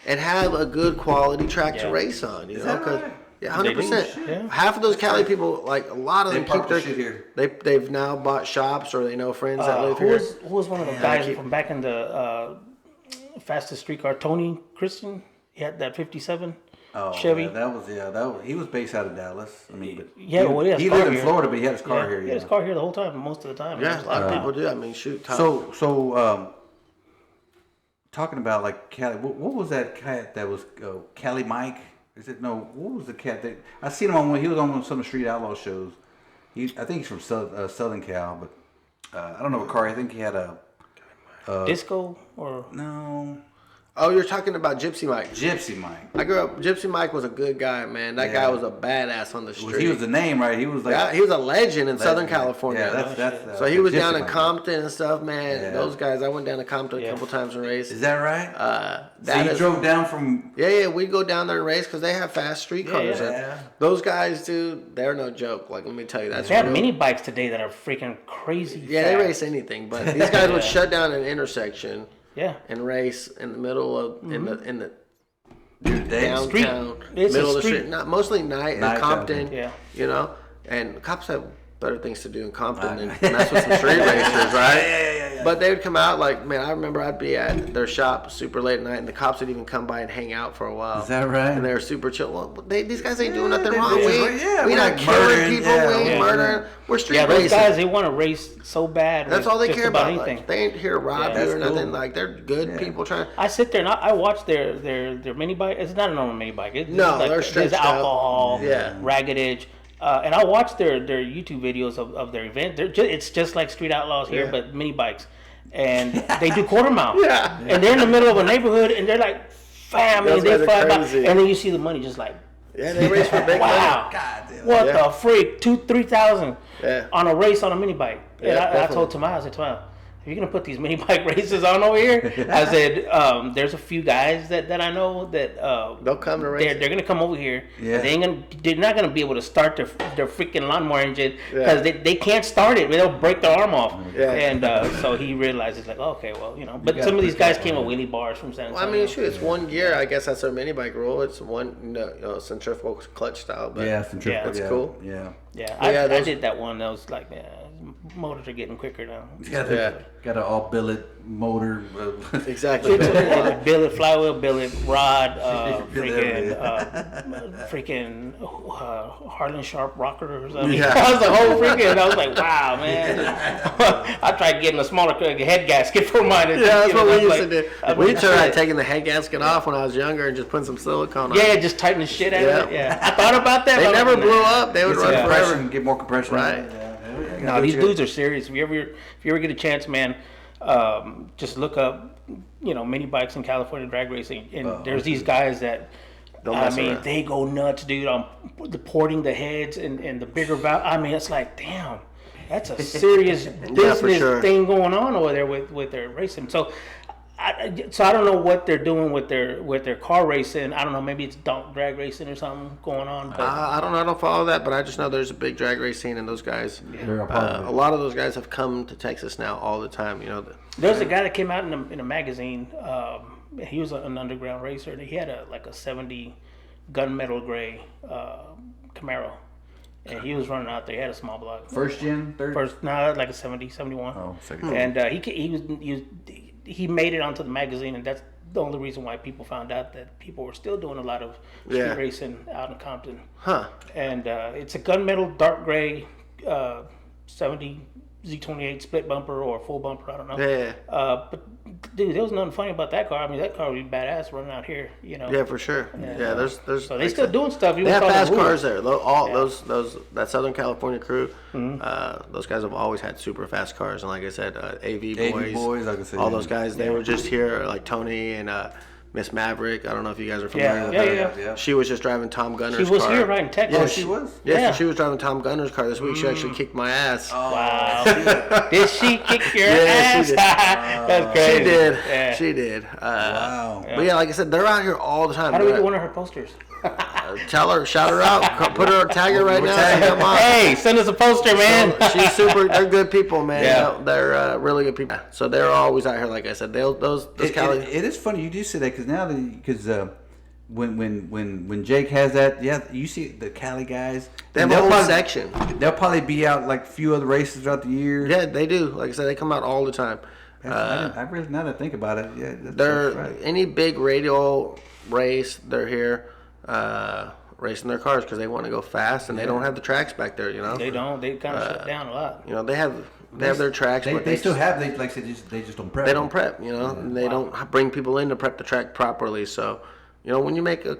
and have a good quality track to race on. You know, because yeah, 100%. Half of those Cali people, like a lot of them, keep their shit here. They've now bought shops, or they know friends that live here. Who was one of the guys from back in the fastest streetcar? Tony Christian. He had that 57 Chevy. Yeah, he was based out of Dallas. I mean, but he lived in Florida, but he had his car here. He had his car here the whole time, most of the time. Yeah, a lot of people do. I mean, shoot. So talking about like Cali, what was that cat that was Cali Mike? Is it no? What was the cat that I seen him on? He was on some of the Street Outlaw shows. I think he's from Southern Cal, but I don't know what car. I think he had a Disco or no. Oh, you're talking about Gypsy Mike. Gypsy Mike. I grew up. Gypsy Mike was a good guy, man. That guy was a badass on the street. He was the name, right? He was like he was a legend in Southern California. Yeah, that's so he was down in Compton and stuff, man. Yeah. Those guys. I went down to Compton a couple times and raced. Is that right? So you drove down from? Yeah. We'd go down there and race because they have fast street cars. Yeah. Those guys, dude, they're no joke. Like, let me tell you, that's they have mini bikes today that are freaking crazy. Yeah, fast. They race anything, but these guys would shut down an intersection. Yeah, and race in the middle of in the downtown street. Middle of the street. Not mostly night in Compton. Yeah, you know, and cops have better things to do in Compton than mess with some street racers, right? Yeah. But they would come out like, man, I remember I'd be at their shop super late at night, and the cops would even come by and hang out for a while. Is that right? And they were super chill. Well, these guys ain't doing nothing wrong. We not killing people. We ain't murdering. We're street racing. Those guys, they want to race so bad. That's all they care about. Anything. Like, they ain't here to rob you or nothing. Like, they're good people trying. I sit there and I watch their mini bike. It's not a normal mini bike. They're stretched out. Alcohol, ragged edge. And I watch their YouTube videos of their event. It's just like Street Outlaws here, but mini bikes. And they do quarter mile. And they're in the middle of a neighborhood, and they're like, family. They fly by, and then you see the money just like. Yeah, they race for big money. Wow. God damn. What the freak? 2,000-3,000 on a race on a mini bike. And I told Tomas, I said, Tomas, if you're gonna put these mini bike races on over here, I said, there's a few guys that I know that they'll come to race. They're gonna come over here. Yeah. They're not gonna be able to start their freaking lawnmower engine because they can't start it. They'll break their arm off. Yeah. And so he realizes like, okay, well, you know. But some of these guys came with wheelie bars from San Antonio. Well, I mean, shoot, it's one gear. I guess that's their mini bike rule. It's one, centrifugal clutch style. But centrifugal. That's cool. Yeah. I did that one. That was like, motors are getting quicker now. Got an all billet motor. Exactly. Billet, flywheel, billet, rod, freaking Harlan Sharp rocker or something. Yeah. I was the whole freaking. I was like, wow, man. I tried getting a smaller head gasket for mine. Yeah, that's what we used to do. We tried taking the head gasket off when I was younger and just putting some silicone on it. Yeah, just tighten the shit out of it. Yeah, I thought about that. They never blew up. They would run forever. And get more compression. Right. No, these dudes are serious. If you ever get a chance, man, just look up, mini bikes in California drag racing, and there's these guys that, they go nuts, dude, on porting the heads and the bigger valve. I mean, it's like, damn, that's a serious business thing going on over there with their racing. So I don't know what they're doing with their car racing. I don't know, maybe it's drag racing or something going on. But I don't know. I don't follow that, but I just know there's a big drag race scene, and those guys. Yeah. A lot of those guys have come to Texas now all the time. There's a guy that came out in a magazine. He was an underground racer. He had a 70 gunmetal gray Camaro, and he was running out there. He had a small block. First gen, third. Like a 70, 71. Oh, second. And he made it onto the magazine, and that's the only reason why people found out that people were still doing a lot of street racing out in Compton. Huh. And it's a gunmetal dark gray 70 Z28 split bumper or full bumper, I don't know. Yeah. But dude, there was nothing funny about that car. I mean, that car would be badass running out here, Yeah, for sure. Yeah, there's. So they still doing stuff. They have fast cars there. That Southern California crew, those guys have always had super fast cars. And like I said, AV boys, I can say all those guys, they were just here, like Tony and Miss Maverick. I don't know if you guys are familiar with her. Yeah. She was just driving Tom Gunner's car. She was here right in Texas. Yeah, she was? Yeah, so she was driving Tom Gunner's car this week. She actually kicked my ass. Oh, wow. Did she kick your ass? She did. That's crazy. She did. Yeah. She did. Wow. But yeah, like I said, they're out here all the time. How do we get one of her posters? Tell her, shout her out, tag her right now. Hey, send us a poster, man. So she's super. They're good people, man. Yeah. They're really good people. So they're always out here, like I said. Those Cali. It is funny you do say that because when Jake has that, you see the Cali guys. They have a whole section. They'll probably be out like a few other races throughout the year. Yeah, they do. Like I said, they come out all the time. I really, now that I think about it, they're right. Any big radial race, they're here. Racing their cars because they want to go fast and they don't have the tracks back there, They don't. They kind of shut down a lot. They have their tracks. They still have. They just don't prep. They don't prep. And they don't bring people in to prep the track properly. So, when you make a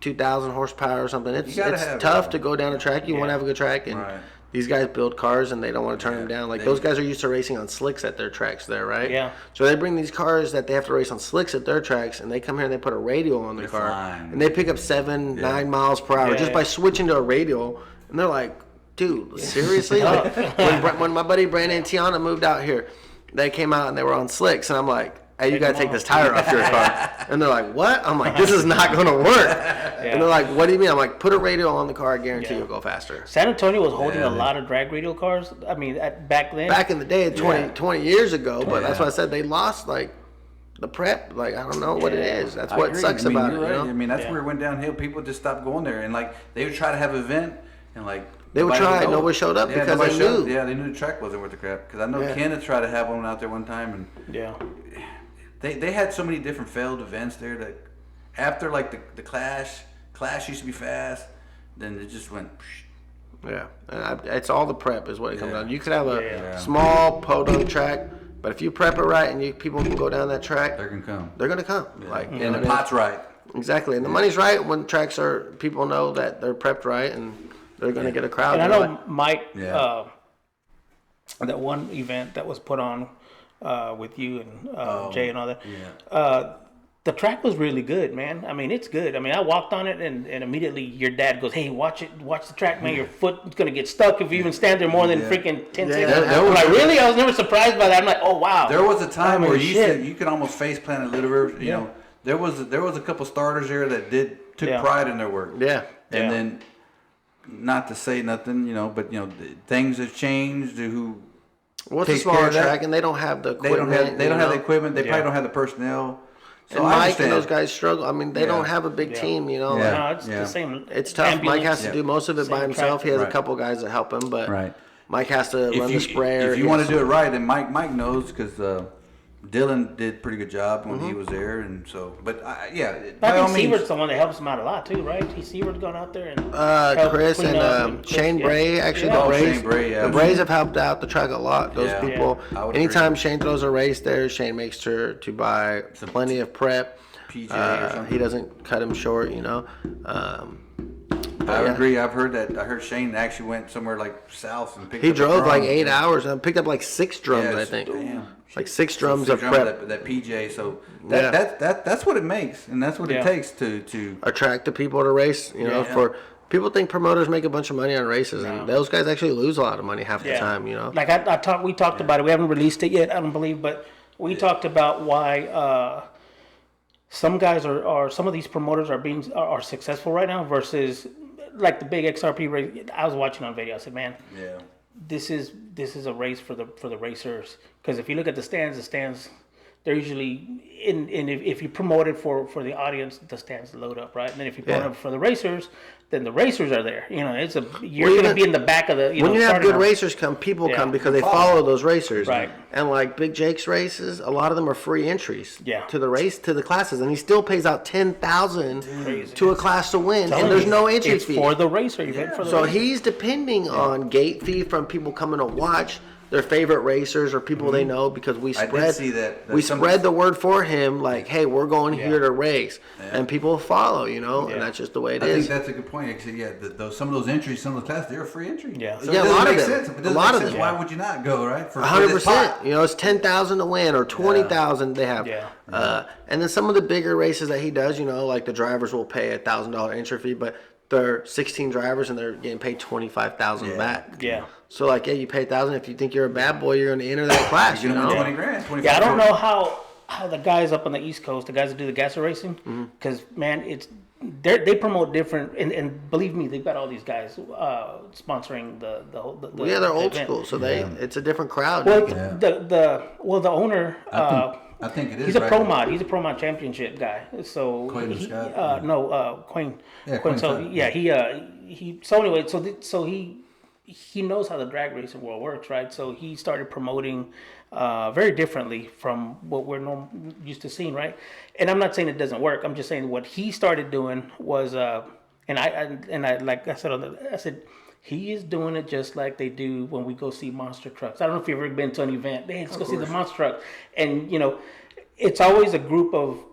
2,000 horsepower or something, it's tough to go down a track. You want to have a good track, and these guys build cars and they don't want to turn them down. Like those guys are used to racing on slicks at their tracks there, right? Yeah. So they bring these cars that they have to race on slicks at their tracks, and they come here and they put a radial on their car, and they pick up 7-9 miles per hour just by switching to a radial. And they're like, dude, seriously? When my buddy Brandon and Tiana moved out here, they came out and they were on slicks, and I'm like, hey, you got to take this tire off your car. And they're like, what? I'm like, this is not going to work. And they're like, what do you mean? I'm like, put a radial on the car. I guarantee you'll go faster. San Antonio was holding a lot of drag radial cars. I mean, back then. Back in the day, 20 years ago. But that's why I said they lost, the prep. I don't know what it is. That's what sucks about it. Right. I mean, that's where it went downhill. People just stopped going there. And, they would try to have an event and, they would try. Nobody showed up because they knew. Yeah, they knew the track wasn't worth the crap. Because I know Kenneth tried to have one out there one time. And They had so many different failed events there that after the Clash used to be fast, then it just went. Yeah, it's all the prep is what it comes down. You could have a small podunk track, but if you prep it right and people can go down that track, they're gonna come. They're gonna come. Yeah. And the pot's right. Exactly, and the money's right when tracks people know that they're prepped right and they're gonna get a crowd. And I know Mike, that one event that was put on. With you and Jay and all that. The track was really good, man. I mean, it's good. I mean, I walked on it and immediately your dad goes, hey, watch the track, man. Your foot's going to get stuck if you even stand there more than freaking 10 seconds. I'm like, really? I was never surprised by that. I'm like, oh, wow. There was a time where you could almost face plant a little bit. You know, there was a couple starters there that took pride in their work. Yeah. And then, not to say nothing, but, things have changed. It's a smaller track, and they don't have the equipment. They don't have the equipment. They probably don't have the personnel. So and Mike and those guys struggle. I mean, they don't have a big team, No, it's the same. It's tough. Mike has to do most of it by himself. He has a couple guys that help him, but Mike has to run the sprayer. If you want to do it right, then Mike knows because Dylan did a pretty good job when he was there, and so. But yeah, I think Sievert's the one that helps him out a lot too, right? Sievert's gone out there and Chris and Shane Bray actually. Shane Bray, the Brays have helped out the track a lot. Those people. Anytime Shane throws a race there, Shane makes sure to buy plenty of prep. PJ or something. He doesn't cut him short, I agree. I heard Shane actually went somewhere like south and picked up. He drove like 8 hours and picked up like 6 drums, I think. Damn. Like 6 drums of prep. That PJ. So that's what it makes, and that's what it takes to attract the people to race. For people think promoters make a bunch of money on races, and those guys actually lose a lot of money half the time. Like we talked about it. We haven't released it yet, I don't believe, but we talked about why some guys are some of these promoters are successful right now versus like the big XRP race. I was watching on video. I said, man, this is a race for the racers, because if you look at the stands, they're usually if you promote it for the audience, the stands load up, right? And then if you promote it for the racers, then the racers are there. You're going to be in the back of the. When you have good racers come, people come because they follow those racers, right? And like Big Jake's races, a lot of them are free entries, to the classes, and he still pays out $10,000 to a class to win, and there's no entry fee for the racer. So he's depending on gate fee from people coming to watch their favorite racers or people they know, because we spread the word for him, like, hey, we're going here to race, and people follow, and that's just the way it is. I think that's a good point. Actually, some of those entries, some of the classes, they're a free entry. Yeah, so a lot of them. A lot of them. Why would you not go, right? 100%. It's $10,000 to win or $20,000 they have. And then some of the bigger races that he does, like the drivers will pay $1,000 entry fee, but they're 16 drivers and they're getting paid $25,000 back. Yeah. So you pay $1,000. If you think you're a bad boy, you're going to enter that class. You're going to win $20,000. I don't know how the guys up on the East Coast, the guys that do the gasser racing, because man, they promote different, and believe me, they've got all these guys sponsoring the whole. They're old school, so it's a different crowd. Well, the owner. I think it is. He's a pro mod. He's a pro mod championship guy. So Quayne. Quayne. Yeah, Quayne. So he. So anyway, so he knows how the drag racing world works, right? So he started promoting very differently from what we're used to seeing, right? And I'm not saying it doesn't work. I'm just saying what he started doing was, and I like I said. He is doing it just like they do when we go see monster trucks. I don't know if you've ever been to an event. Hey, let's go see the monster truck. And, it's always a group of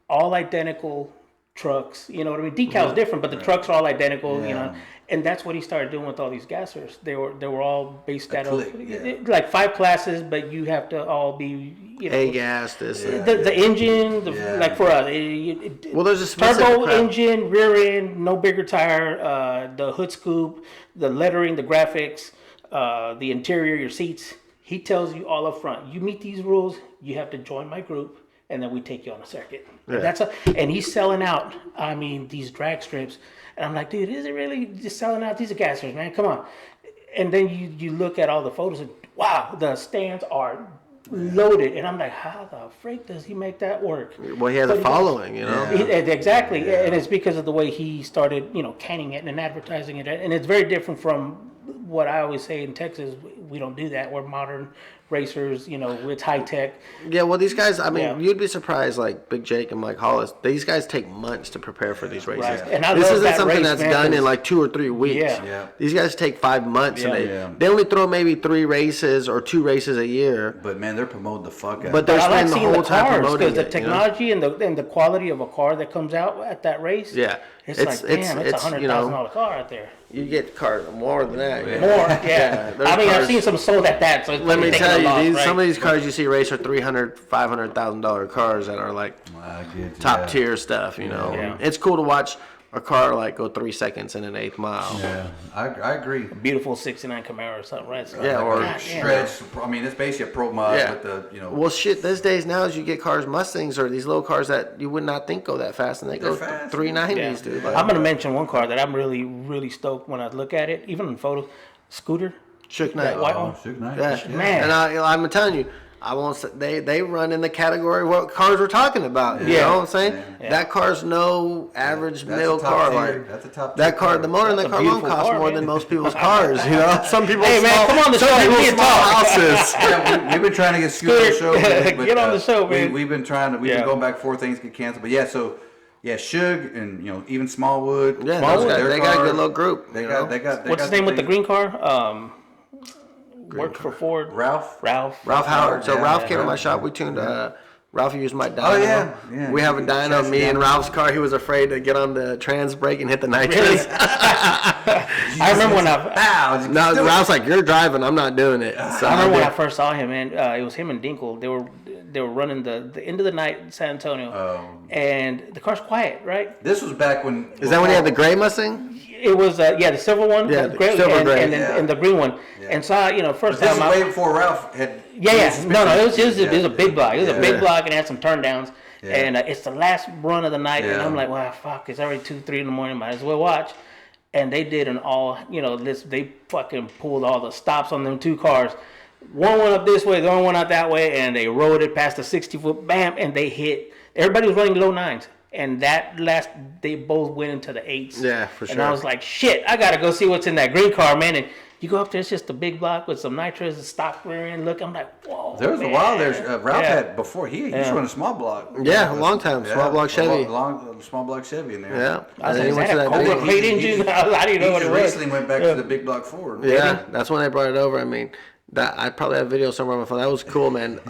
all identical trucks. You know what I mean? Decal's different, but the trucks are all identical, And that's what he started doing with all these gassers. They were all based out of like 5 classes, but you have to all be A-gas, this. The engine, like for us. There's a turbo engine, rear end, no bigger tire, the hood scoop, the lettering, the graphics, the interior, your seats. He tells you all up front. You meet these rules, you have to join my group, and then we take you on a circuit. And he's selling out. I mean, these drag strips. And I'm like, dude, is it really just selling out? These are gassers, man. Come on. And then you look at all the photos and wow, the stands are loaded. And I'm like, how the freak does he make that work? Well, he has a following, Exactly. Yeah. And it's because of the way he started, canning it and advertising it. And it's very different from what I always say in Texas. We don't do that. We're modern racers, it's high tech. Yeah, well, these guys, I mean, you'd be surprised, like Big Jake and Mike Hollis, these guys take months to prepare for these races. Right. And this isn't something that's done in like 2 or 3 weeks. Yeah. These guys take 5 months, and they only throw maybe 3 races or 2 races a year. But man, they're promoting the fuck out. But they're spending the whole time promoting it. Because the technology and the quality of a car that comes out at that race. Yeah. It's like, damn, it's a $100,000 car out there. You get cars more than that. More, yeah. I mean, I've seen some sold at that. So let me tell you, some of these cars you see race are $300,000, $500,000 cars that are like top tier stuff. It's cool to watch a car like go 3 seconds in an 1/8 mile. Yeah, I agree. A beautiful '69 Camaro or something, right? So or stretch. I mean, it's basically a pro mod. But Well, shit. These days now, as you get cars, Mustangs or these little cars that you would not think go that fast, and they go 390s, dude. I'm gonna mention one car that I'm really, really stoked when I look at it, even in photos. Scooter. Shook Knight. Shook Knight. Yeah. Man. And I'm telling you, I won't say they run in the category of what cars we're talking about. You know what I'm saying? Yeah. That car's no average middle car. Like that's a top. That car, the motor in that car alone costs more than most people's cars. You know, some people. Hey man, come on the show. Some small houses. Yeah, we've been trying to get Scooter on the show. But, get on the show, man. We've been trying to. We've been going back before things get canceled. But yeah, so. Yeah, Shug and even Smallwood. Yeah, they got a good little group. They got. What's his name with the green car? Worked for Ford. Ralph Howard. So Ralph came to my shop. We tuned. Ralph used my dyno. Oh yeah. We have a dyno. Me and Ralph's car. He was afraid to get on the trans brake and hit the nitrous. I remember when Ralph's like, "You're driving. I'm not doing it." So I remember when I first saw him, man. It was him and Dinkle. They were running the end of the night in San Antonio, and the car's quiet, right? This was back when. Is that when he had the gray Mustang? It was the silver one, the gray, silver gray, and the green one. Yeah. And so first this time was way before Ralph had. Yeah. No, it was a big block. It was a big block and had some turn downs. Yeah. And it's the last run of the night, and I'm like, well, fuck, it's already 2-3 in the morning. Might as well watch. And they did they fucking pulled all the stops on them two cars. One went up this way, the other one out that way, and they rode it past the 60-foot, bam, and they hit. Everybody was running low nines. And they both went into the 8s. Yeah, for sure. And I was like, shit, I got to go see what's in that green car, man. And you go up there, it's just a big block with some nitrous, a stock rear end look. I'm like, whoa. There was a while there's Ralph had before. He used to run a small block. Yeah, a long time. Small block Chevy. Small block Chevy in there. Yeah. I was like, is that a Cobra plate engine? I didn't know what it was. He recently went back to the big block Ford. Yeah, that's when they brought it over. I mean, I probably have video somewhere on my phone. That was cool, man.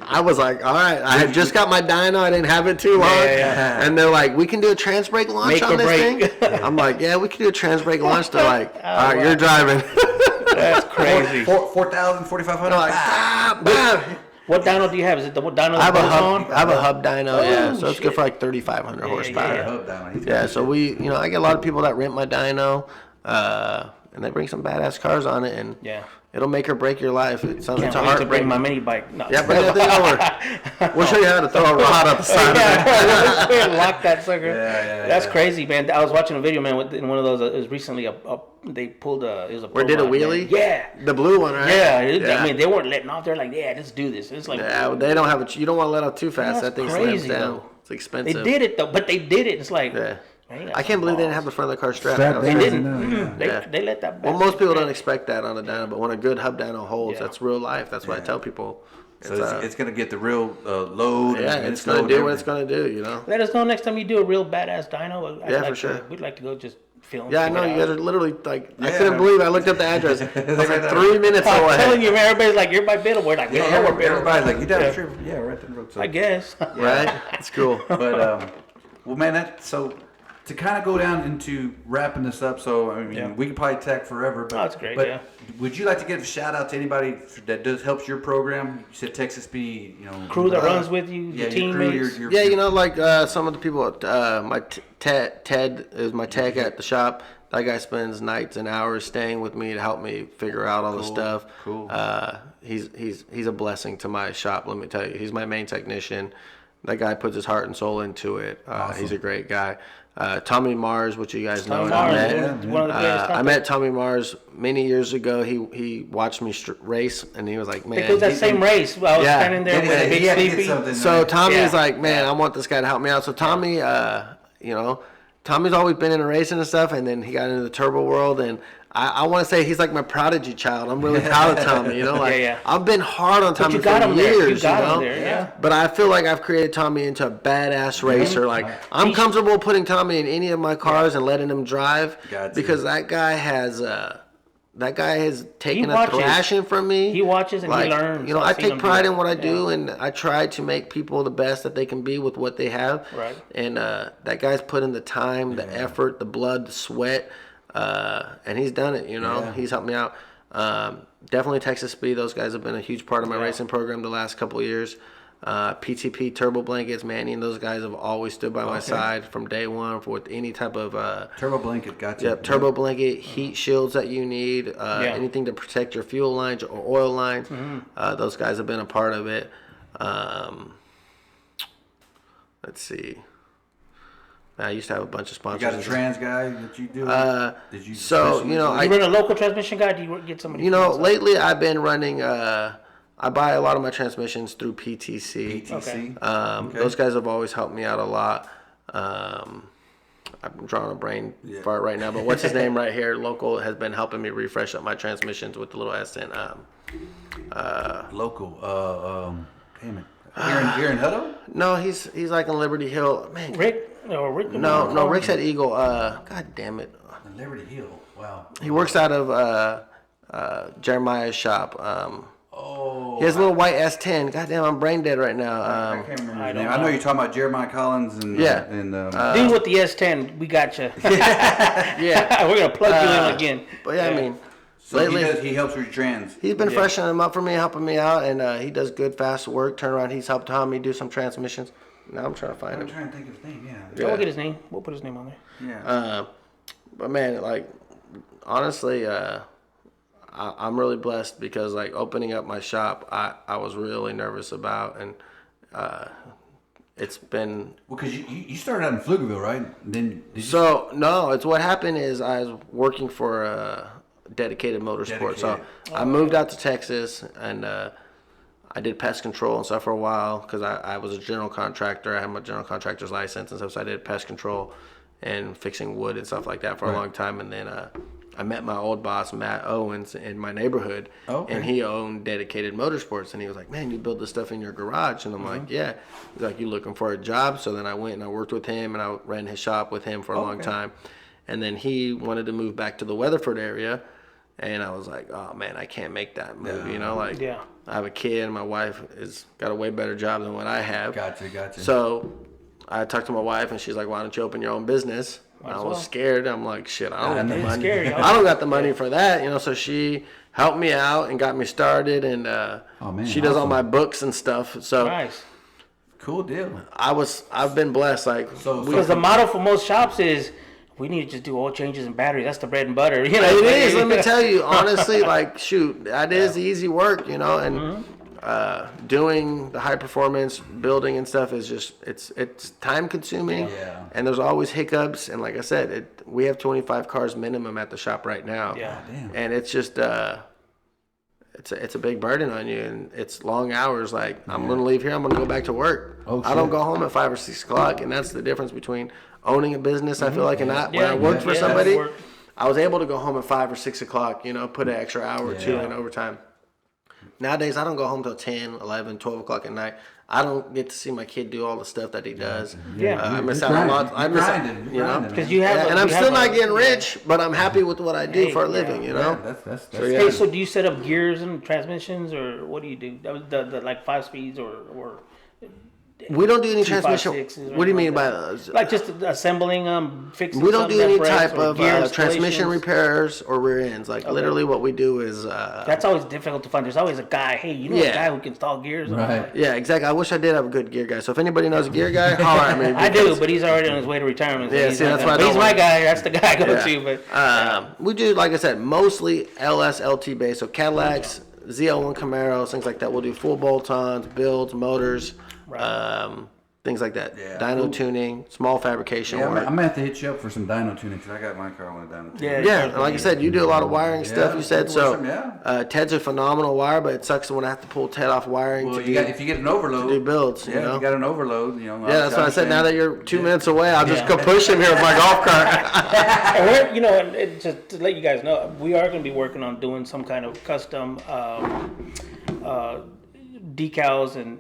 I was like, all right. I had just got my dyno. I didn't have it too long. Yeah. And they're like, we can do a trans brake launch on this thing. I'm like, yeah, we can do a trans brake launch. They're like, all right, you're driving. That's crazy. 4,000, 4,500. Like, what dyno do you have? Is it the dyno I have a hub dyno, so it's good for like 3,500 horsepower. Yeah, hub dyno. Yeah, so I get a lot of people that rent my dyno, and they bring some badass cars on it, and it'll make or break your life. It's a heartbreak. To bring my mini bike. No. Yeah, bring that thing over. We'll show you how to throw a rod up the side of it. Lock that sucker. That's crazy, man. I was watching a video, man, in one of those. It was recently they pulled it was a. Where did a wheelie? Man. Yeah. The blue one, right? Yeah. I mean, they weren't letting off. They're like, let's do this. It's like. Yeah, they don't have you don't want to let off too fast. That's that thing crazy, slams down. though. It's expensive. They did it though, but they did it. It's like. Yeah. I can't believe they didn't have the front of the car strapped. They didn't. They let that. Well, most people don't expect that on a dyno, but when a good hub dyno holds, that's real life. That's what I tell people. So it's going to get the real load. Yeah, it's going to do what it's going to do. Let us know next time you do a real badass dyno. For sure. We'd like to go just film. Yeah, I know. You guys are literally like. I couldn't believe I looked up the address. It was like 3 minutes away. I'm telling you, man. Everybody's like, "You're by Biddle." We're like, "We don't know where Biddle." Everybody's like, "You down the street?" Yeah, right down the road. I guess. Right. It's cool. But well, man, to kind of go down into wrapping this up, so I mean, we could probably talk forever. But, that's great. But would you like to give a shout out to anybody that helps your program? You said Texas Speed, crew that runs with you, your teammates. Like some of the people. My Ted is my tech at the shop. That guy spends nights and hours staying with me to help me figure out all the stuff. Cool. He's a blessing to my shop. Let me tell you, he's my main technician. That guy puts his heart and soul into it. Awesome. He's a great guy. Tommy Mars, which you guys know, I met Tommy Mars many years ago. He watched me race, and he was like, "Man," because that same race, I was standing there with a big sleepy. So Tommy's like, "Man, I want this guy to help me out." So Tommy, Tommy's always been into racing and stuff, and then he got into the turbo world, and I want to say he's like my prodigy child. I'm really proud of Tommy, I've been hard on Tommy for years, But I feel like I've created Tommy into a badass racer. Like, I'm comfortable putting Tommy in any of my cars and letting him drive because that guy has taken a thrashing from me. He watches and he learns. I take pride in what I do, and I try to make people the best that they can be with what they have. Right. And that guy's put in the time, the effort, the blood, the sweat. And he's done it, He's helped me out. Definitely Texas Speed. Those guys have been a huge part of my racing program the last couple of years. PTP, Turbo Blankets, Manny, and those guys have always stood by my side from day one with any type of Turbo Blanket, gotcha. Yep, Turbo Blanket, heat shields that you need, anything to protect your fuel lines or oil lines. Those guys have been a part of it. Let's see. I used to have a bunch of sponsors. You got a trans guy that you do? Did you? You run a local transmission guy? Do you get somebody? Lately I've been running. I buy a lot of my transmissions through PTC. PTC. Okay. Those guys have always helped me out a lot. I'm drawing a brain fart right now, but what's his name right here? Local has been helping me refresh up my transmissions with the little S10. Local. Damn it. Here in Hutto? No, he's like in Liberty Hill. Man, Rick? No, Rick's at Eagle. God damn it. Liberty Hill. Wow. He works out of Jeremiah's shop. He has a little white S10. God damn, I'm brain dead right now. I can't remember his name. I know you're talking about Jeremiah Collins and Deal with the S10. We got you. Yeah, we're gonna plug you in again. But I mean, so lately he helps with your trans. he's been freshening them up for me, helping me out, and he does good, fast work. Turnaround. He's helped me do some transmissions. Now I'm trying to find him. I'm trying to think of his name. Yeah. We'll get his name. We'll put his name on there. Yeah. But man, like honestly, I'm really blessed because like opening up my shop, I was really nervous about, and it's been. Well, because you started out in Pflugerville, right? And then no, it's what happened is I was working for Dedicated Motorsports. So I moved out to Texas and I did pest control and stuff for a while because I was a general contractor. I had my general contractor's license and stuff, so I did pest control and fixing wood and stuff like that for a long time. And then I met my old boss, Matt Owens, in my neighborhood, and he owned Dedicated Motorsports. And he was like, man, you build this stuff in your garage? And I'm like, yeah. He's like, you looking for a job? So then I went and I worked with him, and I ran his shop with him for a long time. And then he wanted to move back to the Weatherford area. And I was like, oh, man, I can't make that move, you know? Like, I have a kid, and my wife has got a way better job than what I have. Gotcha. So I talked to my wife, and she's like, why don't you open your own business? I was scared. I'm like, shit, I don't got the money. Scary, I don't got the money for that, you know? So she helped me out and got me started, and she does all my books and stuff. So nice. Cool deal. I've been blessed. Like, because the model for most shops is, we need to just do oil changes and batteries. That's the bread and butter. You know, it is. Let me tell you, honestly, like, shoot, that is easy work, you know, and doing the high performance building and stuff is just it's time consuming, and there's always hiccups. And like I said, we have 25 cars minimum at the shop right now, and it's just it's a big burden on you, and it's long hours. Like, I'm gonna leave here, I'm gonna go back to work. I don't go home at 5 or 6 o'clock, and that's the difference between owning a business, I feel like, and not when I worked for somebody. I was able to go home at 5 or 6 o'clock, you know, put an extra hour or two in overtime. Nowadays, I don't go home till 10, 11, 12 o'clock at night. I don't get to see my kid do all the stuff that he does. I miss out a lot. I miss out, you know, because you have. And I'm still not getting rich, but I'm happy with what I do for a living. You know. That's Hey, so do you set up gears and transmissions, or what do you do? The like 5 speeds or we don't do any 2, 5, transmission. 6s What do you mean by those? Like just assembling, fixing. We don't do any breaks, type of gear transmission installations? repairs or rear ends. Like literally, what we do is. That's always difficult to find. There's always a guy. Hey, you know a guy who can install gears. Right. Yeah, exactly. I wish I did have a good gear guy. So if anybody knows a gear guy, holler at me. I do, but he's already on his way to retirement. So Yeah, see, that's why I don't he's my guy. That's the guy I go to. But we do, like I said, mostly LS, LT based. So Cadillacs, ZL1 Camaros, things like that. We'll do full bolt-ons, builds, motors. Things like that. Dyno tuning, small fabrication work. I'm going to have to hit you up for some dyno tuning because I got my car on a dyno tuning. Yeah, and like I said, you do a lot of wiring stuff, you said. So Ted's a phenomenal wire, but it sucks when I have to pull Ted off wiring if you get an overload, to do builds. You know? If you got an overload, you know. Yeah, that's why I said now that you're 2 minutes away, I'll just go push him here with my golf cart. And you know, and just to let you guys know, we are going to be working on doing some kind of custom decals and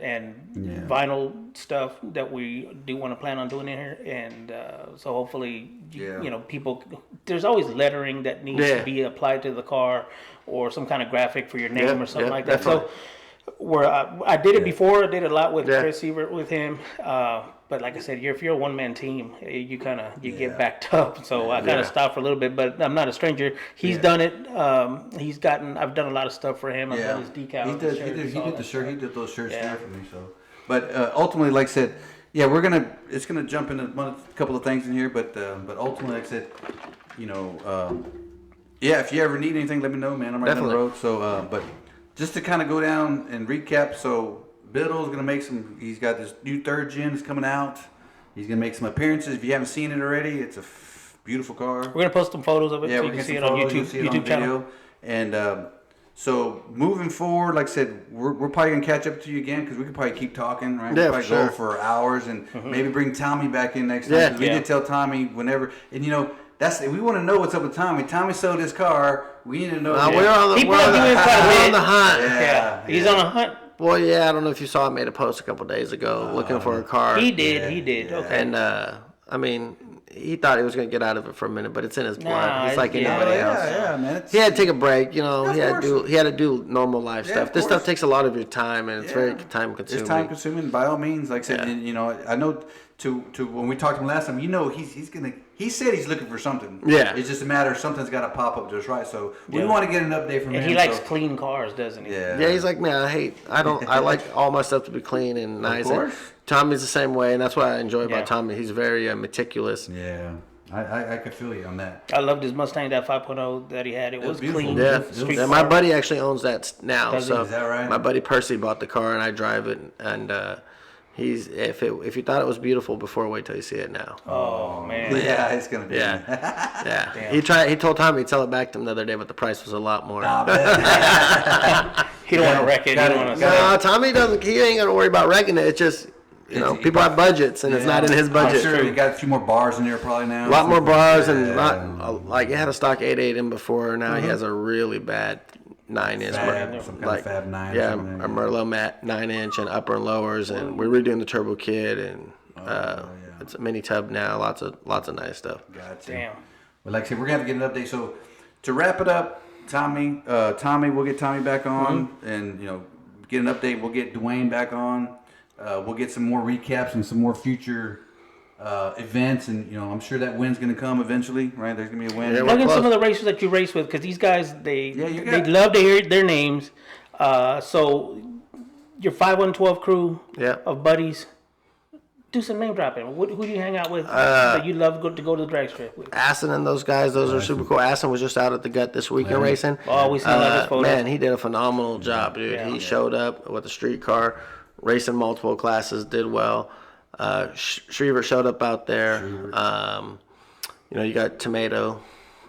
vinyl stuff that we do want to plan on doing in here, and so hopefully you know, people, there's always lettering that needs to be applied to the car or some kind of graphic for your name or something like that. Definitely. So where I did it before, I did it a lot with Chris Sievert with him, but like I said, if you're a one-man team, you get backed up. So I kind of stopped for a little bit, but I'm not a stranger. He's done it. I've done a lot of stuff for him. I've done his decals. He did the shirt. He did those shirts there for me. So, but ultimately, like I said, it's gonna jump into a couple of things in here, but ultimately, like I said, you know, if you ever need anything, let me know, man. I'm right down the road. So, but just to kind of go down and recap, so Biddle's going to make he's got this new 3rd gen that's coming out. He's going to make some appearances. If you haven't seen it already, it's a beautiful car. We're going to post some photos of it so you can see it on YouTube channel. And So moving forward, like I said, we're probably gonna catch up to you again because we could probably keep talking, right? Yeah, we probably for go for hours and maybe bring Tommy back in next time. Yeah. 'Cause we did tell Tommy whenever, and we want to know what's up with Tommy. Tommy sold his car. We need to know. We're on the hunt. Yeah. He's on a hunt. Well, yeah, I don't know if you saw, I made a post a couple days ago looking for a car. He did. Okay. And I mean, he thought he was going to get out of it for a minute, but it's in his blood. It's like yeah. anybody else. Yeah, man. He had to take a break, He had to do normal life Yeah, stuff. This stuff takes a lot of your time, and it's very time consuming. It's time consuming by all means. Like I said, I know to when we talked to him last time, he said he's looking for something. Yeah. It's just a matter of something's got to pop up just right. So we want to get an update from him. And he likes clean cars, doesn't he? Yeah. Yeah, he's like, man, I like all my stuff to be clean and nice. Of course. And Tommy's the same way, and that's what I enjoy about Tommy. He's very meticulous. Yeah. I could feel you on that. I loved his Mustang, that 5.0 that he had. It was beautiful. clean. Yeah, my buddy actually owns that now. Does he? So Is that right? My buddy Percy bought the car, and I drive it. And if you thought it was beautiful before, wait till you see it now. Oh man. Yeah, it's gonna be. Yeah. He told Tommy to sell it back to him the other day, but the price was a lot more. He don't want to wreck it. He don't want to. No, Tommy doesn't. He ain't gonna worry about wrecking it. It's just people have budgets, and it's not in his budget. I'm sure you got a few more bars in there probably now. A lot more bars, and like he had a stock 8.8 in before. Now he has a really bad 9-inch, some kind of Fab 9. a Merlot matte 9-inch and upper and lowers, and we're redoing the turbo kit, and it's a mini tub now. Lots of nice stuff. Gotcha. Damn. Well, like I said, we're gonna have to get an update. So to wrap it up, Tommy, we'll get Tommy back on, and get an update. We'll get Duane back on. We'll get some more recaps and some more future events, and I'm sure that win's going to come eventually, right? There's going to be a win. Yeah, Plug in some of the racers that you race with, because these guys they love to hear their names. So your 5-1-12 crew of buddies, do some name dropping. Who do you hang out with that you love to go to the drag strip with? Assen and those guys, those are super cool. Assen was just out at the Gut this weekend racing. Oh, we seen his photos. Man, he did a phenomenal job, dude. Yeah. He showed up with a street car, racing multiple classes, did well. Shriver showed up out there. You got Tomato,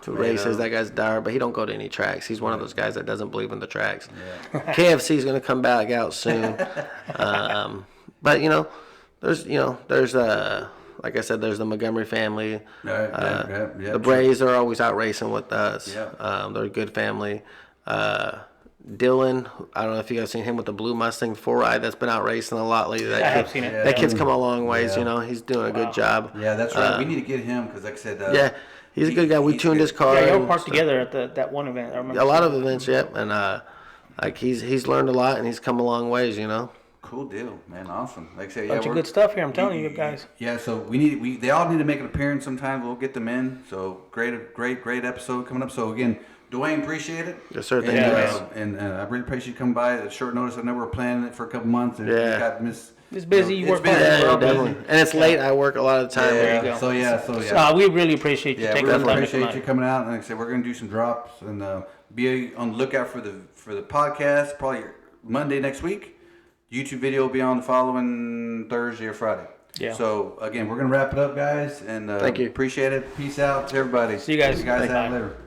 who races. That guy's dire, but he don't go to any tracks. He's one of those guys that doesn't believe in the tracks. Yeah. KFC is going to come back out soon. But there's like I said, there's the Montgomery family. The Brays are always out racing with us. Yeah. They're a good family. Dylan, I don't know if you guys seen him with the blue Mustang 4Ride that's been out racing a lot lately. I've seen it. That kid's come a long ways, he's doing a good job. Yeah, that's right. We need to get him because, like I said, he's a good guy. We tuned his car. Yeah, you all parked together at that one event. I remember. A lot of events, and he's learned a lot and he's come a long ways, Cool deal, man. Awesome. Like I said, bunch of good stuff here. I'm telling you guys. Yeah, so they all need to make an appearance sometime. We'll get them in. So great episode coming up. So again, Duane, appreciate it. Yes, sir. Thank you. And I really appreciate you coming by at short notice. I know we were planning it for a couple months. And It's busy. You work hard. Yeah, definitely. And it's late. I work a lot of the time. There you go. So yeah. We really appreciate you taking the time. We appreciate you coming out. And like I said, we're gonna do some drops and be on the lookout for the podcast. Probably Monday next week. YouTube video will be on the following Thursday or Friday. Yeah. So again, we're gonna wrap it up, guys. And thank you. Appreciate it. Peace out to everybody. See you guys. See you guys out later.